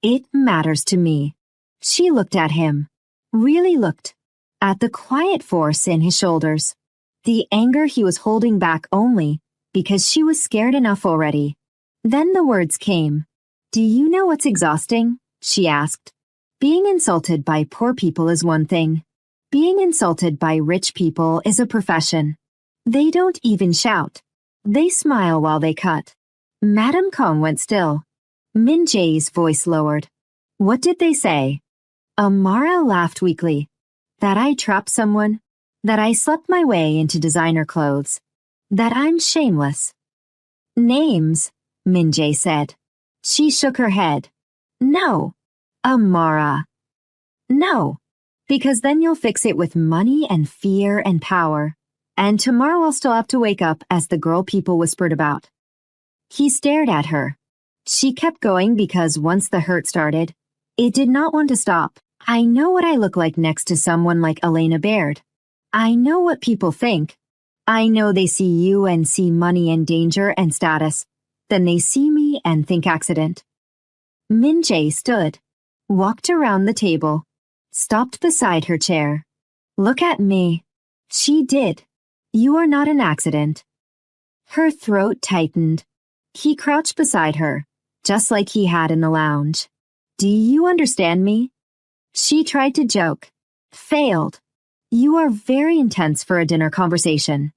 Speaker 1: It matters to me. She looked at him. Really looked. At the quiet force in his shoulders. The anger he was holding back only because she was scared enough already. Then the words came. Do you know what's exhausting? She asked. Being insulted by poor people is one thing. Being insulted by rich people is a profession. They don't even shout. They smile while they cut. Madame Kong went still. Min-jae's voice lowered. What did they say? Amara laughed weakly. That I trapped someone. That I slept my way into designer clothes. That I'm shameless. Names, Min-jae said. She shook her head. No. Amara. No. Because then you'll fix it with money and fear and power. And tomorrow I'll still have to wake up as the girl people whispered about. He stared at her. She kept going because once the hurt started, it did not want to stop. I know what I look like next to someone like Elena Baird. I know what people think. I know they see you and see money and danger and status. Then they see me and think accident. Min-jae stood, walked around the table, stopped beside her chair. Look at me. She did. You are not an accident. Her throat tightened. He crouched beside her, just like he had in the lounge. Do you understand me? She tried to joke. Failed. You are very intense for a dinner conversation.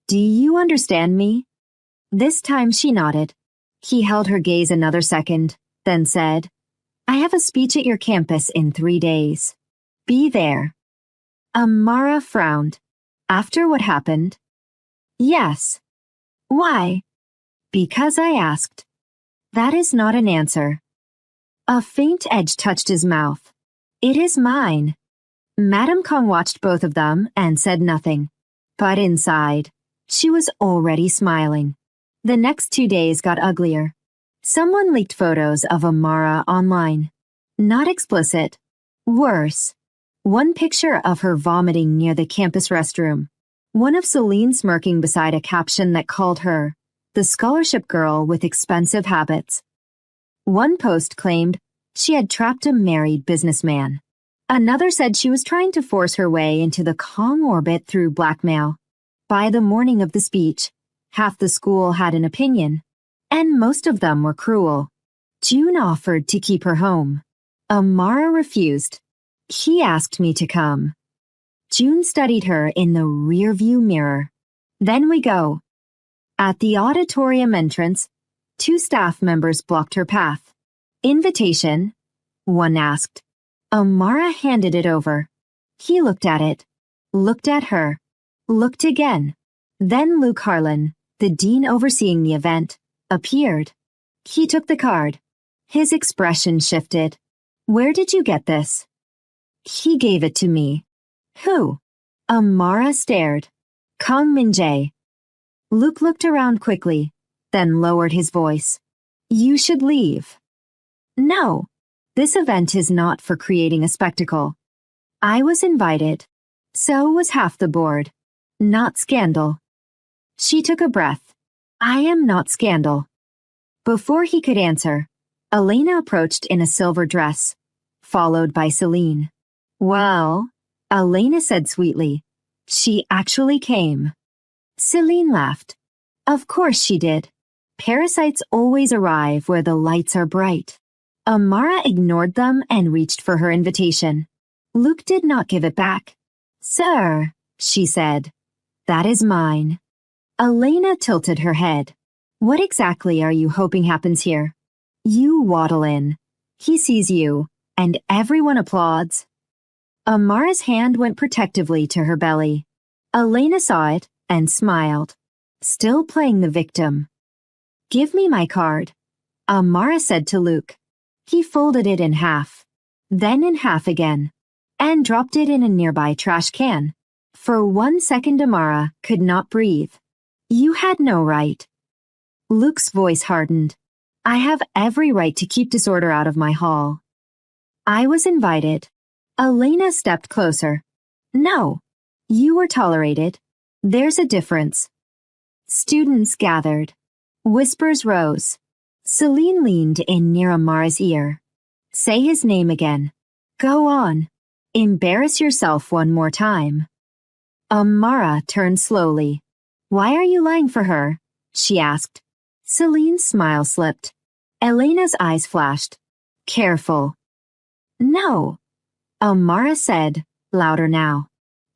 Speaker 1: Do you understand me? This time she nodded. He held her gaze another second, then said, I have a speech at your campus in 3 days. Be there. Amara frowned. After what happened? Yes. Why? Because I asked. That is not an answer. A faint edge touched his mouth. It is mine. Madame Kong watched both of them and said nothing. But inside, she was already smiling. The next 2 days got uglier. Someone leaked photos of Amara online. Not explicit. Worse. One picture of her vomiting near the campus restroom. One of Celine smirking beside a caption that called her the scholarship girl with expensive habits. One post claimed she had trapped a married businessman. Another said she was trying to force her way into the Kong orbit through blackmail. By the morning of the speech, half the school had an opinion, and most of them were cruel. June offered to keep her home. Amara refused. He asked me to come. June studied her in the rearview mirror. Then we go. At the auditorium entrance, 2 staff members blocked her path. Invitation? One asked. Amara handed it over. He looked at it, looked at her, looked again. Then Luke Harlan, the dean overseeing the event, appeared. He took the card. His expression shifted. Where did you get this? He gave it to me. Who? Amara stared. Kang Min-jae. Luke looked around quickly, then lowered his voice. You should leave. No. This event is not for creating a spectacle. I was invited. So was half the board. Not scandal. She took a breath. I am not scandal. Before he could answer, Elena approached in a silver dress, followed by Celine. Well, Elena said sweetly, she actually came. Celine laughed. Of course she did. Parasites always arrive where the lights are bright. Amara ignored them and reached for her invitation. Luke did not give it back. Sir, she said, that is mine. Elena tilted her head. What exactly are you hoping happens here? You waddle in. He sees you, and everyone applauds. Amara's hand went protectively to her belly. Elena saw it and smiled, still playing the victim. Give me my card, Amara said to Luke. He folded it in half, then in half again, and dropped it in a nearby trash can. For 1 second Amara could not breathe. You had no right. Luke's voice hardened. I have every right to keep disorder out of my hall. I was invited. Elena stepped closer. No, you were tolerated. There's a difference. Students gathered. Whispers rose. Celine leaned in near Amara's ear. Say his name again. Go on. Embarrass yourself one more time. Amara turned slowly. Why are you lying for her? She asked. Celine's smile slipped. Elena's eyes flashed. Careful. No, Amara said, louder now.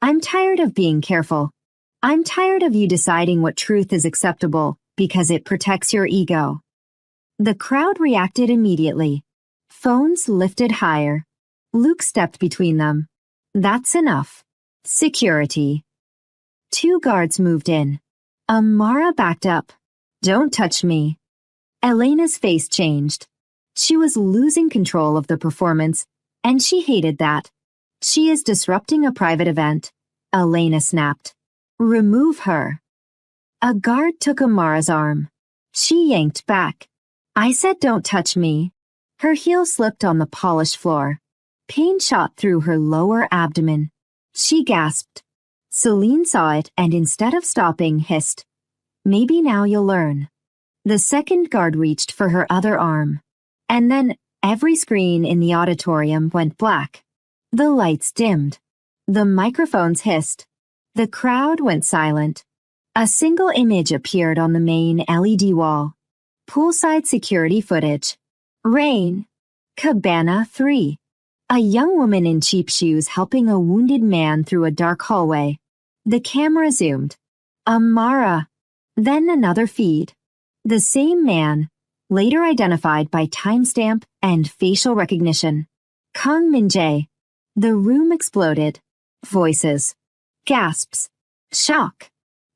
Speaker 1: I'm tired of being careful. I'm tired of you deciding what truth is acceptable because it protects your ego. The crowd reacted immediately. Phones lifted higher. Luke stepped between them. That's enough. Security. 2 guards moved in. Amara backed up. Don't touch me. Elena's face changed. She was losing control of the performance, and she hated that. She is disrupting a private event, Elena snapped. Remove her. A guard took Amara's arm. She yanked back. I said don't touch me. Her heel slipped on the polished floor. Pain shot through her lower abdomen. She gasped. Celine saw it and instead of stopping, hissed. Maybe now you'll learn. The second guard reached for her other arm. And then every screen in the auditorium went black. The lights dimmed. The microphones hissed. The crowd went silent. A single image appeared on the main LED wall. Poolside security footage. Rain. Cabana 3. A young woman in cheap shoes helping a wounded man through a dark hallway. The camera zoomed. Amara. Then another feed. The same man, later identified by timestamp and facial recognition. Kang Min-jae. The room exploded. Voices. Gasps. Shock.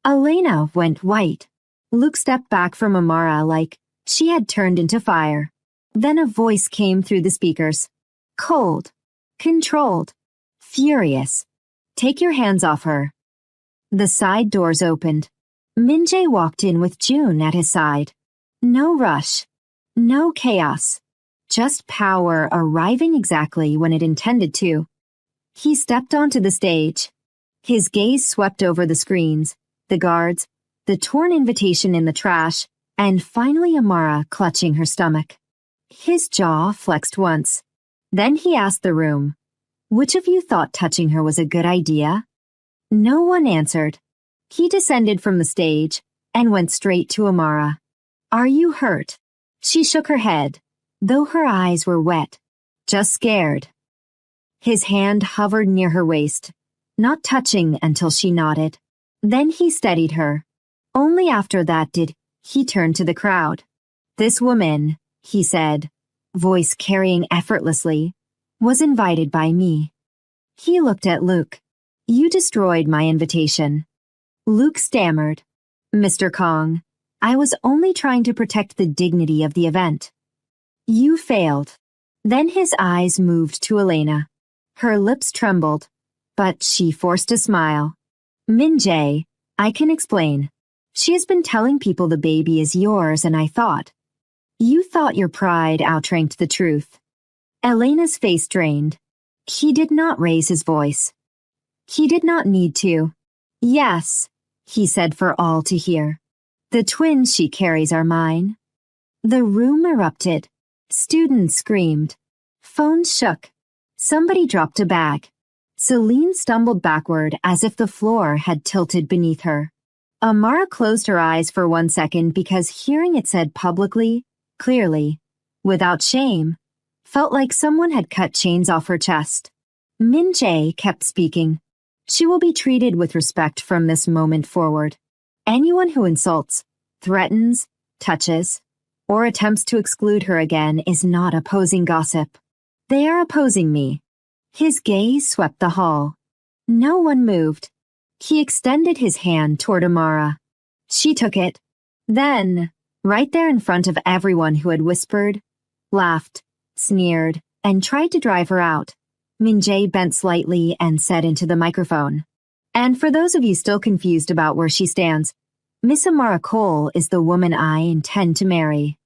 Speaker 1: Elena went white. Luke stepped back from Amara like she had turned into fire. Then a voice came through the speakers. Cold. Controlled. Furious. Take your hands off her. The side doors opened. Min-jae walked in with June at his side. No rush. No chaos. Just power arriving exactly when it intended to. He stepped onto the stage. His gaze swept over the screens, the guards, the torn invitation in the trash, and finally Amara clutching her stomach. His jaw flexed once. Then he asked the room, Which of you thought touching her was a good idea? No one answered. He descended from the stage and went straight to Amara. Are you hurt? She shook her head, though her eyes were wet. Just scared. His hand hovered near her waist, not touching until she nodded. Then he steadied her. Only after that did he turn to the crowd. This woman, he said, voice carrying effortlessly, was invited by me. He looked at Luke. You destroyed my invitation. Luke stammered. Mr. Kong, I was only trying to protect the dignity of the event. You failed. Then his eyes moved to Elena. Her lips trembled, but she forced a smile. Min-jae, I can explain. She has been telling people the baby is yours, and I thought. You thought your pride outranked the truth. Elena's face drained. He did not raise his voice. He did not need to. Yes, he said for all to hear. The twins she carries are mine. The room erupted. Students screamed. Phones shook. Somebody dropped a bag. Celine stumbled backward as if the floor had tilted beneath her. Amara closed her eyes for 1 second because hearing it said publicly, clearly, without shame, felt like someone had cut chains off her chest. Min-jae kept speaking. She will be treated with respect from this moment forward. Anyone who insults, threatens, touches, or attempts to exclude her again is not opposing gossip. They are opposing me. His gaze swept the hall. No one moved. He extended his hand toward Amara. She took it. Then, right there in front of everyone who had whispered, laughed, sneered, and tried to drive her out, Min-jae bent slightly and said into the microphone. And for those of you still confused about where she stands, Miss Amara Cole is the woman I intend to marry.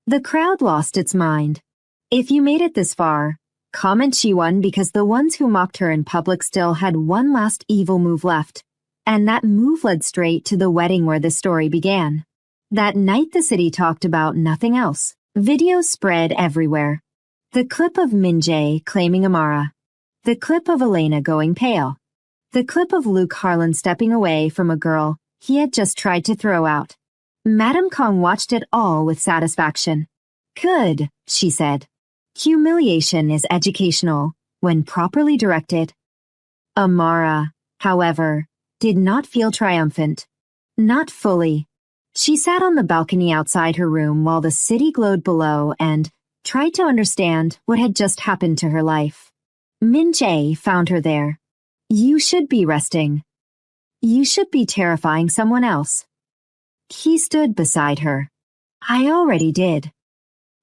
Speaker 1: The crowd lost its mind. If you made it this far, comment she won because the ones who mocked her in public still had one last evil move left, and that move led straight to the wedding where this story began. That night the city talked about nothing else. Videos spread everywhere. The clip of Min-jae claiming Amara. The clip of Elena going pale. The clip of Luke Harlan stepping away from a girl he had just tried to throw out. Madame Kong watched it all with satisfaction. Good, she said. Humiliation is educational when properly directed. Amara, however, did not feel triumphant. Not fully. She sat on the balcony outside her room while the city glowed below and tried to understand what had just happened to her life. Min-jae found her there. You should be resting. You should be terrifying someone else. He stood beside her. I already did.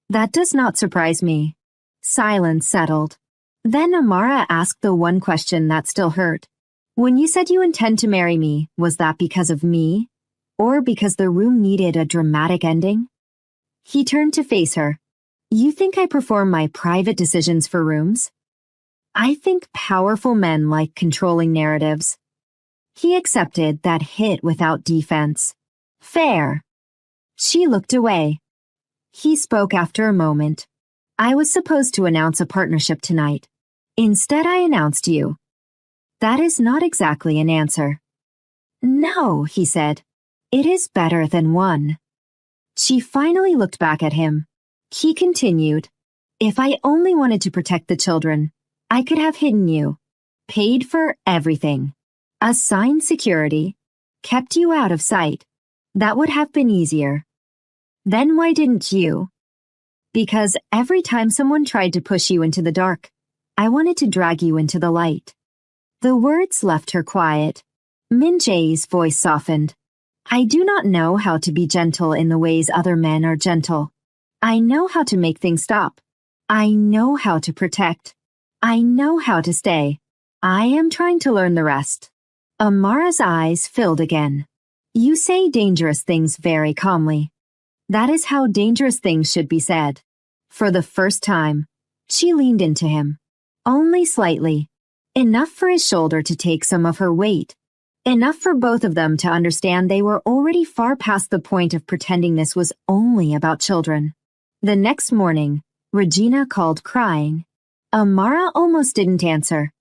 Speaker 1: That does not surprise me. Silence settled. Then Amara asked the one question that still hurt. When you said you intend to marry me, was that because of me? Or because the room needed a dramatic ending? He turned to face her. You think I perform my private decisions for rooms? I think powerful men like controlling narratives. He accepted that hit without defense. Fair. She looked away. He spoke after a moment. I was supposed to announce a partnership tonight. Instead, I announced you. That is not exactly an answer. No, he said. It is better than one. She finally looked back at him. He continued. If I only wanted to protect the children, I could have hidden you, paid for everything, assigned security, kept you out of sight. That would have been easier. Then why didn't you? Because every time someone tried to push you into the dark, I wanted to drag you into the light. The words left her quiet. Min-jae's voice softened. I do not know how to be gentle in the ways other men are gentle. I know how to make things stop. I know how to protect. I know how to stay. I am trying to learn the rest. Amara's eyes filled again. You say dangerous things very calmly. That is how dangerous things should be said. For the first time, she leaned into him. Only slightly. Enough for his shoulder to take some of her weight. Enough for both of them to understand they were already far past the point of pretending this was only about children. The next morning, Regina called crying. Amara almost didn't answer.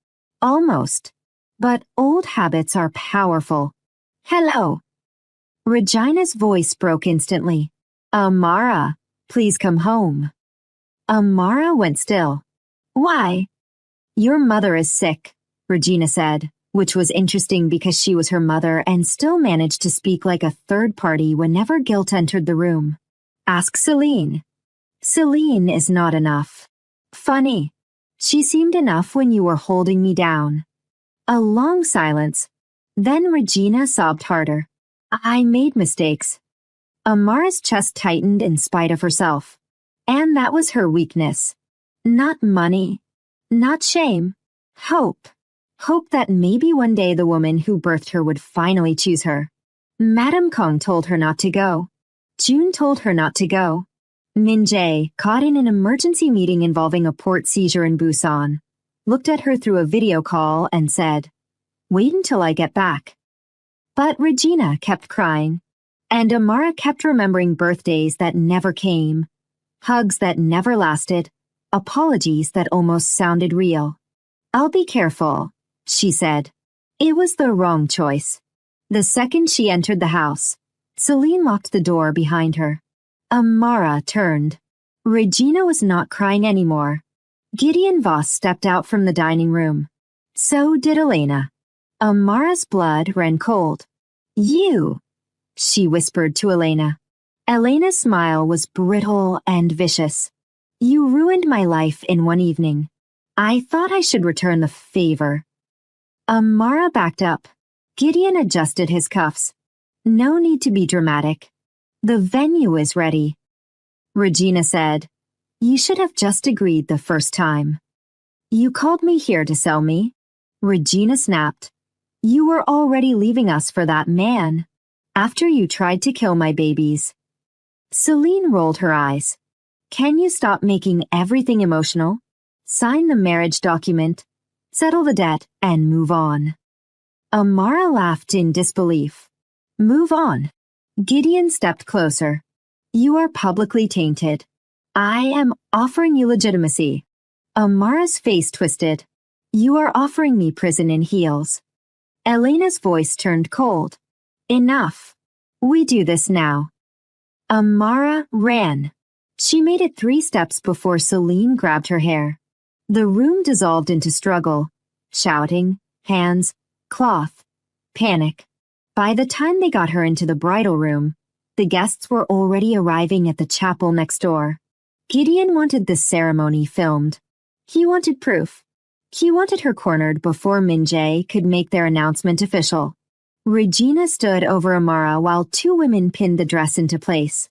Speaker 1: Almost. But old habits are powerful. Hello. Regina's voice broke instantly. Amara, please come home. Amara went still. Why? Your mother is sick, Regina said, which was interesting because she was her mother and still managed to speak like a third party whenever guilt entered the room. Ask Celine. Celine is not enough. Funny. She seemed enough when you were holding me down. A long silence. Then Regina sobbed harder. I made mistakes. Amara's chest tightened in spite of herself. And that was her weakness. Not money. Not shame. Hope. Hope that maybe one day the woman who birthed her would finally choose her. Madame Kong told her not to go. June told her not to go. Min Jae, caught in an emergency meeting involving a port seizure in Busan, looked at her through a video call and said, "Wait until I get back." But Regina kept crying, and Amara kept remembering birthdays that never came, hugs that never lasted, apologies that almost sounded real. I'll be careful, she said. It was the wrong choice. The second she entered the house, Celine locked the door behind her. Amara turned. Regina was not crying anymore. Gideon Voss stepped out from the dining room. So did Elena. Amara's blood ran cold. You, she whispered to Elena. Elena's smile was brittle and vicious. You ruined my life in one evening. I thought I should return the favor. Amara backed up. Gideon adjusted his cuffs. No need to be dramatic. The venue is ready. Regina said, You should have just agreed the first time. You called me here to sell me? Regina snapped. You were already leaving us for that man, after you tried to kill my babies. Celine rolled her eyes. Can you stop making everything emotional? Sign the marriage document, settle the debt, and move on. Amara laughed in disbelief. Move on. Gideon stepped closer. You are publicly tainted. I am offering you legitimacy. Amara's face twisted. You are offering me prison in heels. Elena's voice turned cold. Enough. We do this now. Amara ran. She made it 3 steps before Celine grabbed her hair. The room dissolved into struggle, shouting, hands, cloth, panic. By the time they got her into the bridal room, the guests were already arriving at the chapel next door. Gideon wanted this ceremony filmed. He wanted proof. He wanted her cornered before Min Jae could make their announcement official. Regina stood over Amara while 2 women pinned the dress into place.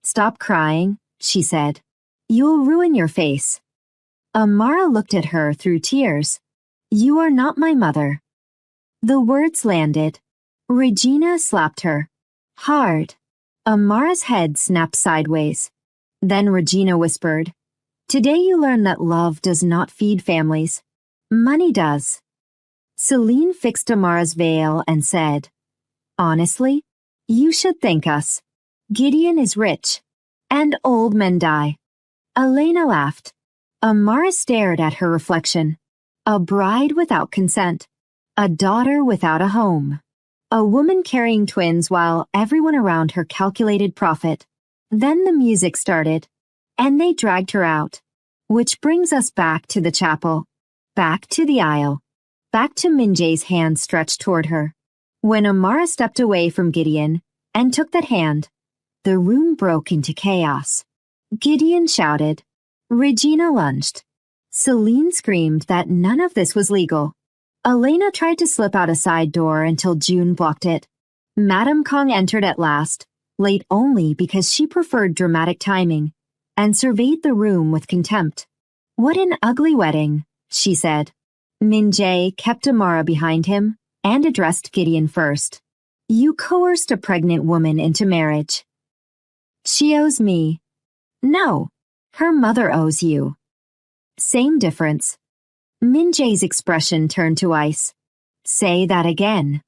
Speaker 1: Stop crying, she said. You'll ruin your face. Amara looked at her through tears. You are not my mother. The words landed. Regina slapped her. Hard. Amara's head snapped sideways. Then Regina whispered, Today you learn that love does not feed families. Money does. Celine fixed Amara's veil and said, Honestly, you should thank us. Gideon is rich, and old men die. Elena laughed. Amara stared at her reflection. A bride without consent. A daughter without a home. A woman carrying twins while everyone around her calculated profit. Then the music started, and they dragged her out. Which brings us back to the chapel. Back to the aisle. Back to Min Jae's hand stretched toward her. When Amara stepped away from Gideon and took that hand, the room broke into chaos. Gideon shouted. Regina lunged. Celine screamed that none of this was legal. Elena tried to slip out a side door until June blocked it. Madame Kong entered at last, late only because she preferred dramatic timing, and surveyed the room with contempt. What an ugly wedding, she said. Min Jae kept Amara behind him and addressed Gideon first. You coerced a pregnant woman into marriage. She owes me. No, her mother owes you. Same difference. Min Jae's expression turned to ice. Say that again.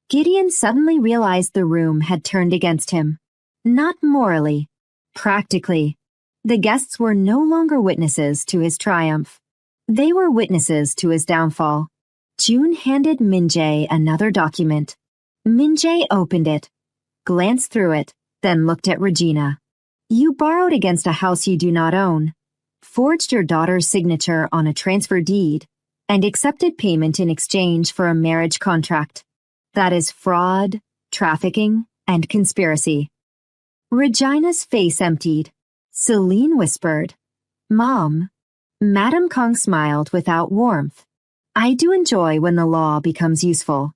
Speaker 1: Gideon suddenly realized the room had turned against him. Not morally. Practically. The guests were no longer witnesses to his triumph. They were witnesses to his downfall. June handed Min-jae another document. Min-jae opened it, glanced through it, then looked at Regina. You borrowed against a house you do not own, forged your daughter's signature on a transfer deed, and accepted payment in exchange for a marriage contract. That is fraud, trafficking, and conspiracy. Regina's face emptied. Celine whispered, Mom. Madame Kong smiled without warmth. I do enjoy when the law becomes useful.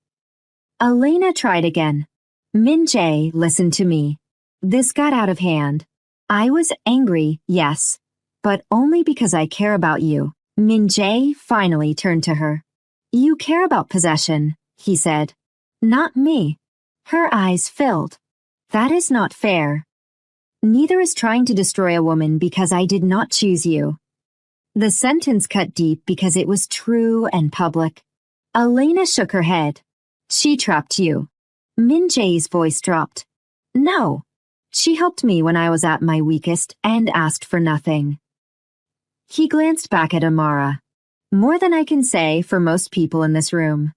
Speaker 1: Elena tried again. Min-jae, listen to me. This got out of hand. I was angry, yes, but only because I care about you. Min-jae finally turned to her. You care about possession, he said. Not me. Her eyes filled. That is not fair. Neither is trying to destroy a woman because I did not choose you. The sentence cut deep because it was true and public. Elena shook her head. She trapped you. Min-jae's voice dropped. No. She helped me when I was at my weakest and asked for nothing. He glanced back at Amara. More than I can say for most people in this room.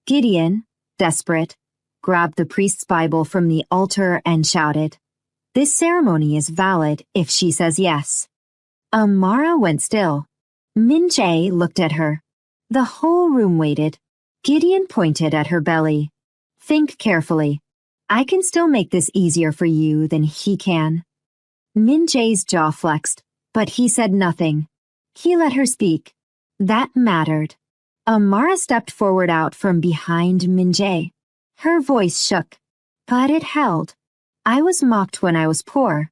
Speaker 1: Gideon, desperate, grabbed the priest's Bible from the altar and shouted, This ceremony is valid if she says yes. Amara went still. Min-jae looked at her. The whole room waited. Gideon pointed at her belly. Think carefully. I can still make this easier for you than he can. Min-jae's jaw flexed, but he said nothing. He let her speak. That mattered. Amara stepped forward out from behind Min-jae. Her voice shook, but it held. I was mocked when I was poor.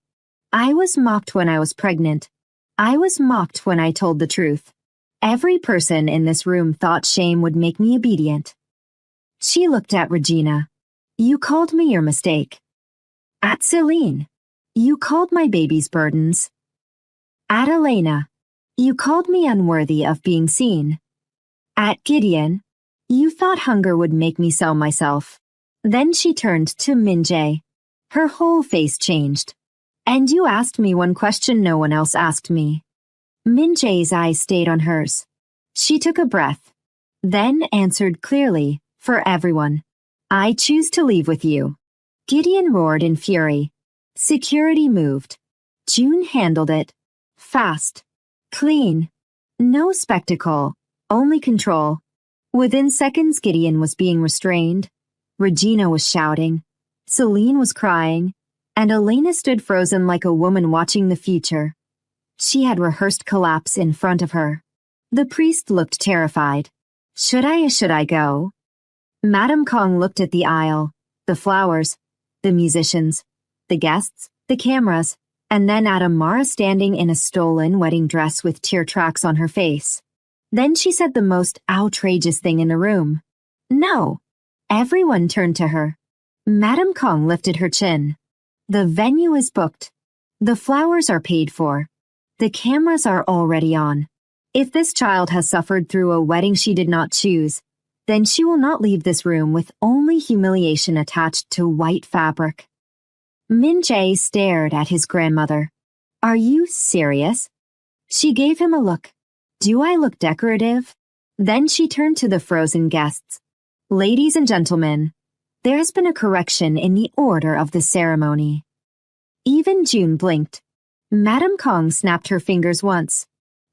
Speaker 1: I was mocked when I was pregnant. I was mocked when I told the truth. Every person in this room thought shame would make me obedient. She looked at Regina. You called me your mistake. At Celine. You called my baby's burdens. At Elena. You called me unworthy of being seen. At Gideon. You thought hunger would make me sell myself. Then she turned to Min-jae. Her whole face changed. And you asked me one question no one else asked me. Min-jae's eyes stayed on hers. She took a breath, then answered clearly, for everyone. I choose to leave with you. Gideon roared in fury. Security moved. June handled it. Fast. Clean. No spectacle, only control. Within seconds, Gideon was being restrained. Regina was shouting. Celine was crying. And Elena stood frozen like a woman watching the future. She had rehearsed collapse in front of her. The priest looked terrified. Should I go? Madame Kong looked at the aisle, the flowers, the musicians, the guests, the cameras, and then at Amara standing in a stolen wedding dress with tear tracks on her face. Then she said the most outrageous thing in the room. No. Everyone turned to her. Madame Kong lifted her chin. The venue is booked. The flowers are paid for. The cameras are already on. If this child has suffered through a wedding she did not choose, then she will not leave this room with only humiliation attached to white fabric. Min-jae stared at his grandmother. Are you serious? She gave him a look. Do I look decorative? Then she turned to the frozen guests. Ladies and gentlemen, there has been a correction in the order of the ceremony. Even June blinked. Madame Kong snapped her fingers once.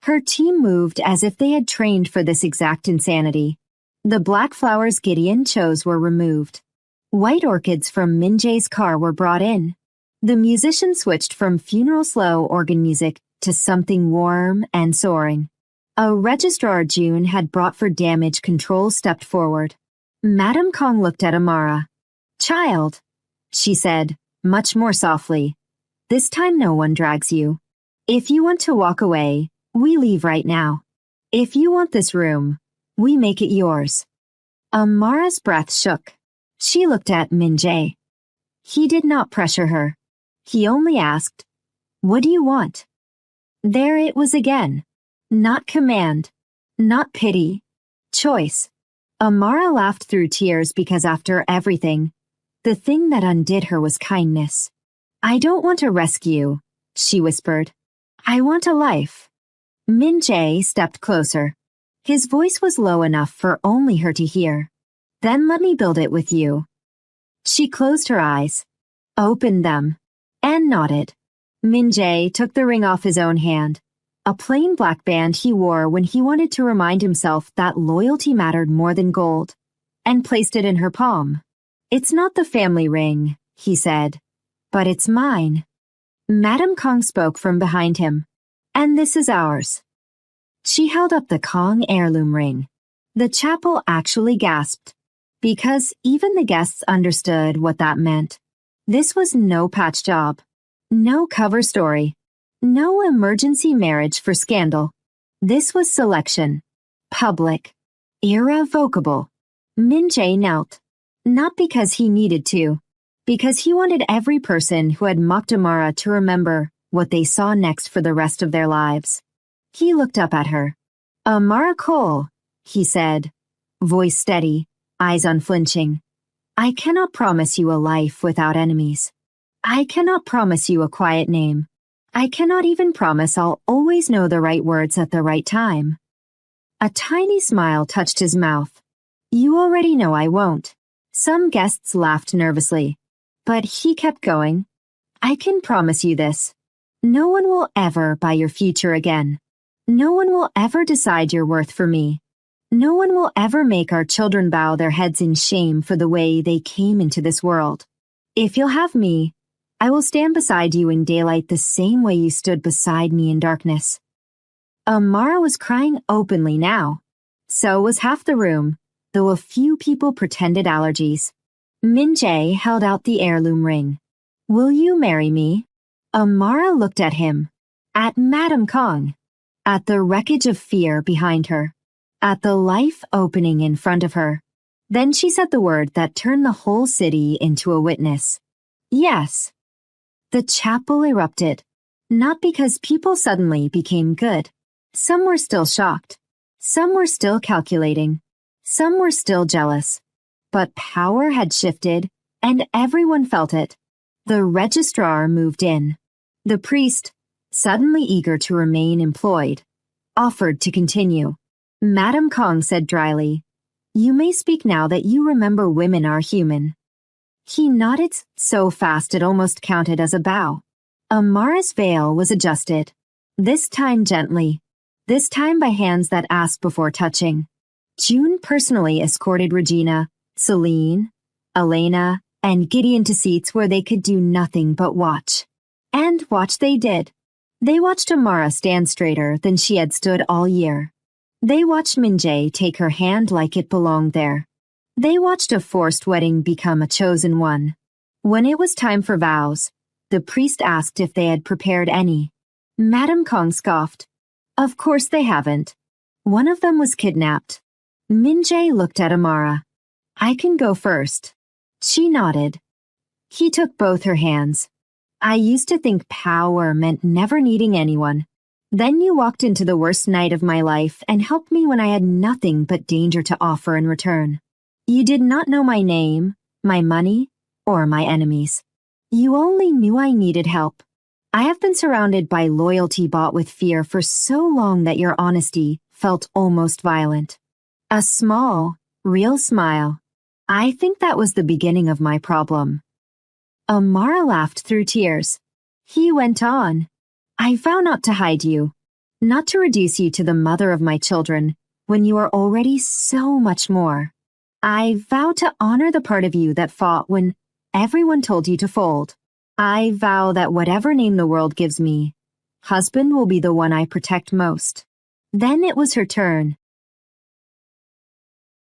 Speaker 1: Her team moved as if they had trained for this exact insanity. The black flowers Gideon chose were removed. White orchids from Min-jae's car were brought in. The musician switched from funeral slow organ music to something warm and soaring. A registrar June had brought for damage control stepped forward. Madame Kong looked at Amara. Child, she said, much more softly. This time no one drags you. If you want to walk away, we leave right now. If you want this room, we make it yours. Amara's breath shook. She looked at Min-jae. He did not pressure her. He only asked, What do you want? There it was again. Not command. Not pity. Choice. Amara laughed through tears because after everything, the thing that undid her was kindness. I don't want a rescue, she whispered. I want a life. Min Jae stepped closer. His voice was low enough for only her to hear. Then let me build it with you. She closed her eyes, opened them, and nodded. Min Jae took the ring off his own hand, a plain black band he wore when he wanted to remind himself that loyalty mattered more than gold, and placed it in her palm. It's not the family ring, he said, but it's mine. Madame Kong spoke from behind him. And this is ours. She held up the Kong heirloom ring. The chapel actually gasped, because even the guests understood what that meant. This was no patch job, no cover story, no emergency marriage for scandal. This was selection, public, irrevocable. Min Jae knelt, not because he needed to, because he wanted every person who had mocked Amara to remember what they saw next for the rest of their lives. He looked up at her. Amara Cole, he said, voice steady, eyes unflinching. I cannot promise you a life without enemies. I cannot promise you a quiet name. I cannot even promise I'll always know the right words at the right time. A tiny smile touched his mouth. You already know I won't. Some guests laughed nervously, but he kept going. I can promise you this. No one will ever buy your future again. No one will ever decide your worth for me. No one will ever make our children bow their heads in shame for the way they came into this world. If you'll have me, I will stand beside you in daylight the same way you stood beside me in darkness. Amara was crying openly now. So was half the room, though a few people pretended allergies. Min Jae held out the heirloom ring. Will you marry me? Amara looked at him, at Madame Kong, at the wreckage of fear behind her, at the life opening in front of her. Then she said the word that turned the whole city into a witness. Yes. The chapel erupted, not because people suddenly became good. Some were still shocked. Some were still calculating. Some were still jealous. But power had shifted, and everyone felt it. The registrar moved in. The priest, suddenly eager to remain employed, offered to continue. Madame Kong said dryly, You may speak now that you remember women are human. He nodded so fast it almost counted as a bow. Amara's veil was adjusted, this time gently, this time by hands that asked before touching. June personally escorted Regina, Celine, Elena, and Gideon to seats where they could do nothing but watch. And watch they did. They watched Amara stand straighter than she had stood all year. They watched Min Jae take her hand like it belonged there. They watched a forced wedding become a chosen one. When it was time for vows, the priest asked if they had prepared any. Madame Kong scoffed. Of course they haven't. One of them was kidnapped. Min Jae looked at Amara. I can go first. She nodded. He took both her hands. I used to think power meant never needing anyone. Then you walked into the worst night of my life and helped me when I had nothing but danger to offer in return. You did not know my name, my money, or my enemies. You only knew I needed help. I have been surrounded by loyalty bought with fear for so long that your honesty felt almost violent. A small, real smile. I think that was the beginning of my problem. Amara laughed through tears. He went on. I vow not to hide you, not to reduce you to the mother of my children when you are already so much more. I vow to honor the part of you that fought when everyone told you to fold. I vow that whatever name the world gives me, husband will be the one I protect most. Then it was her turn.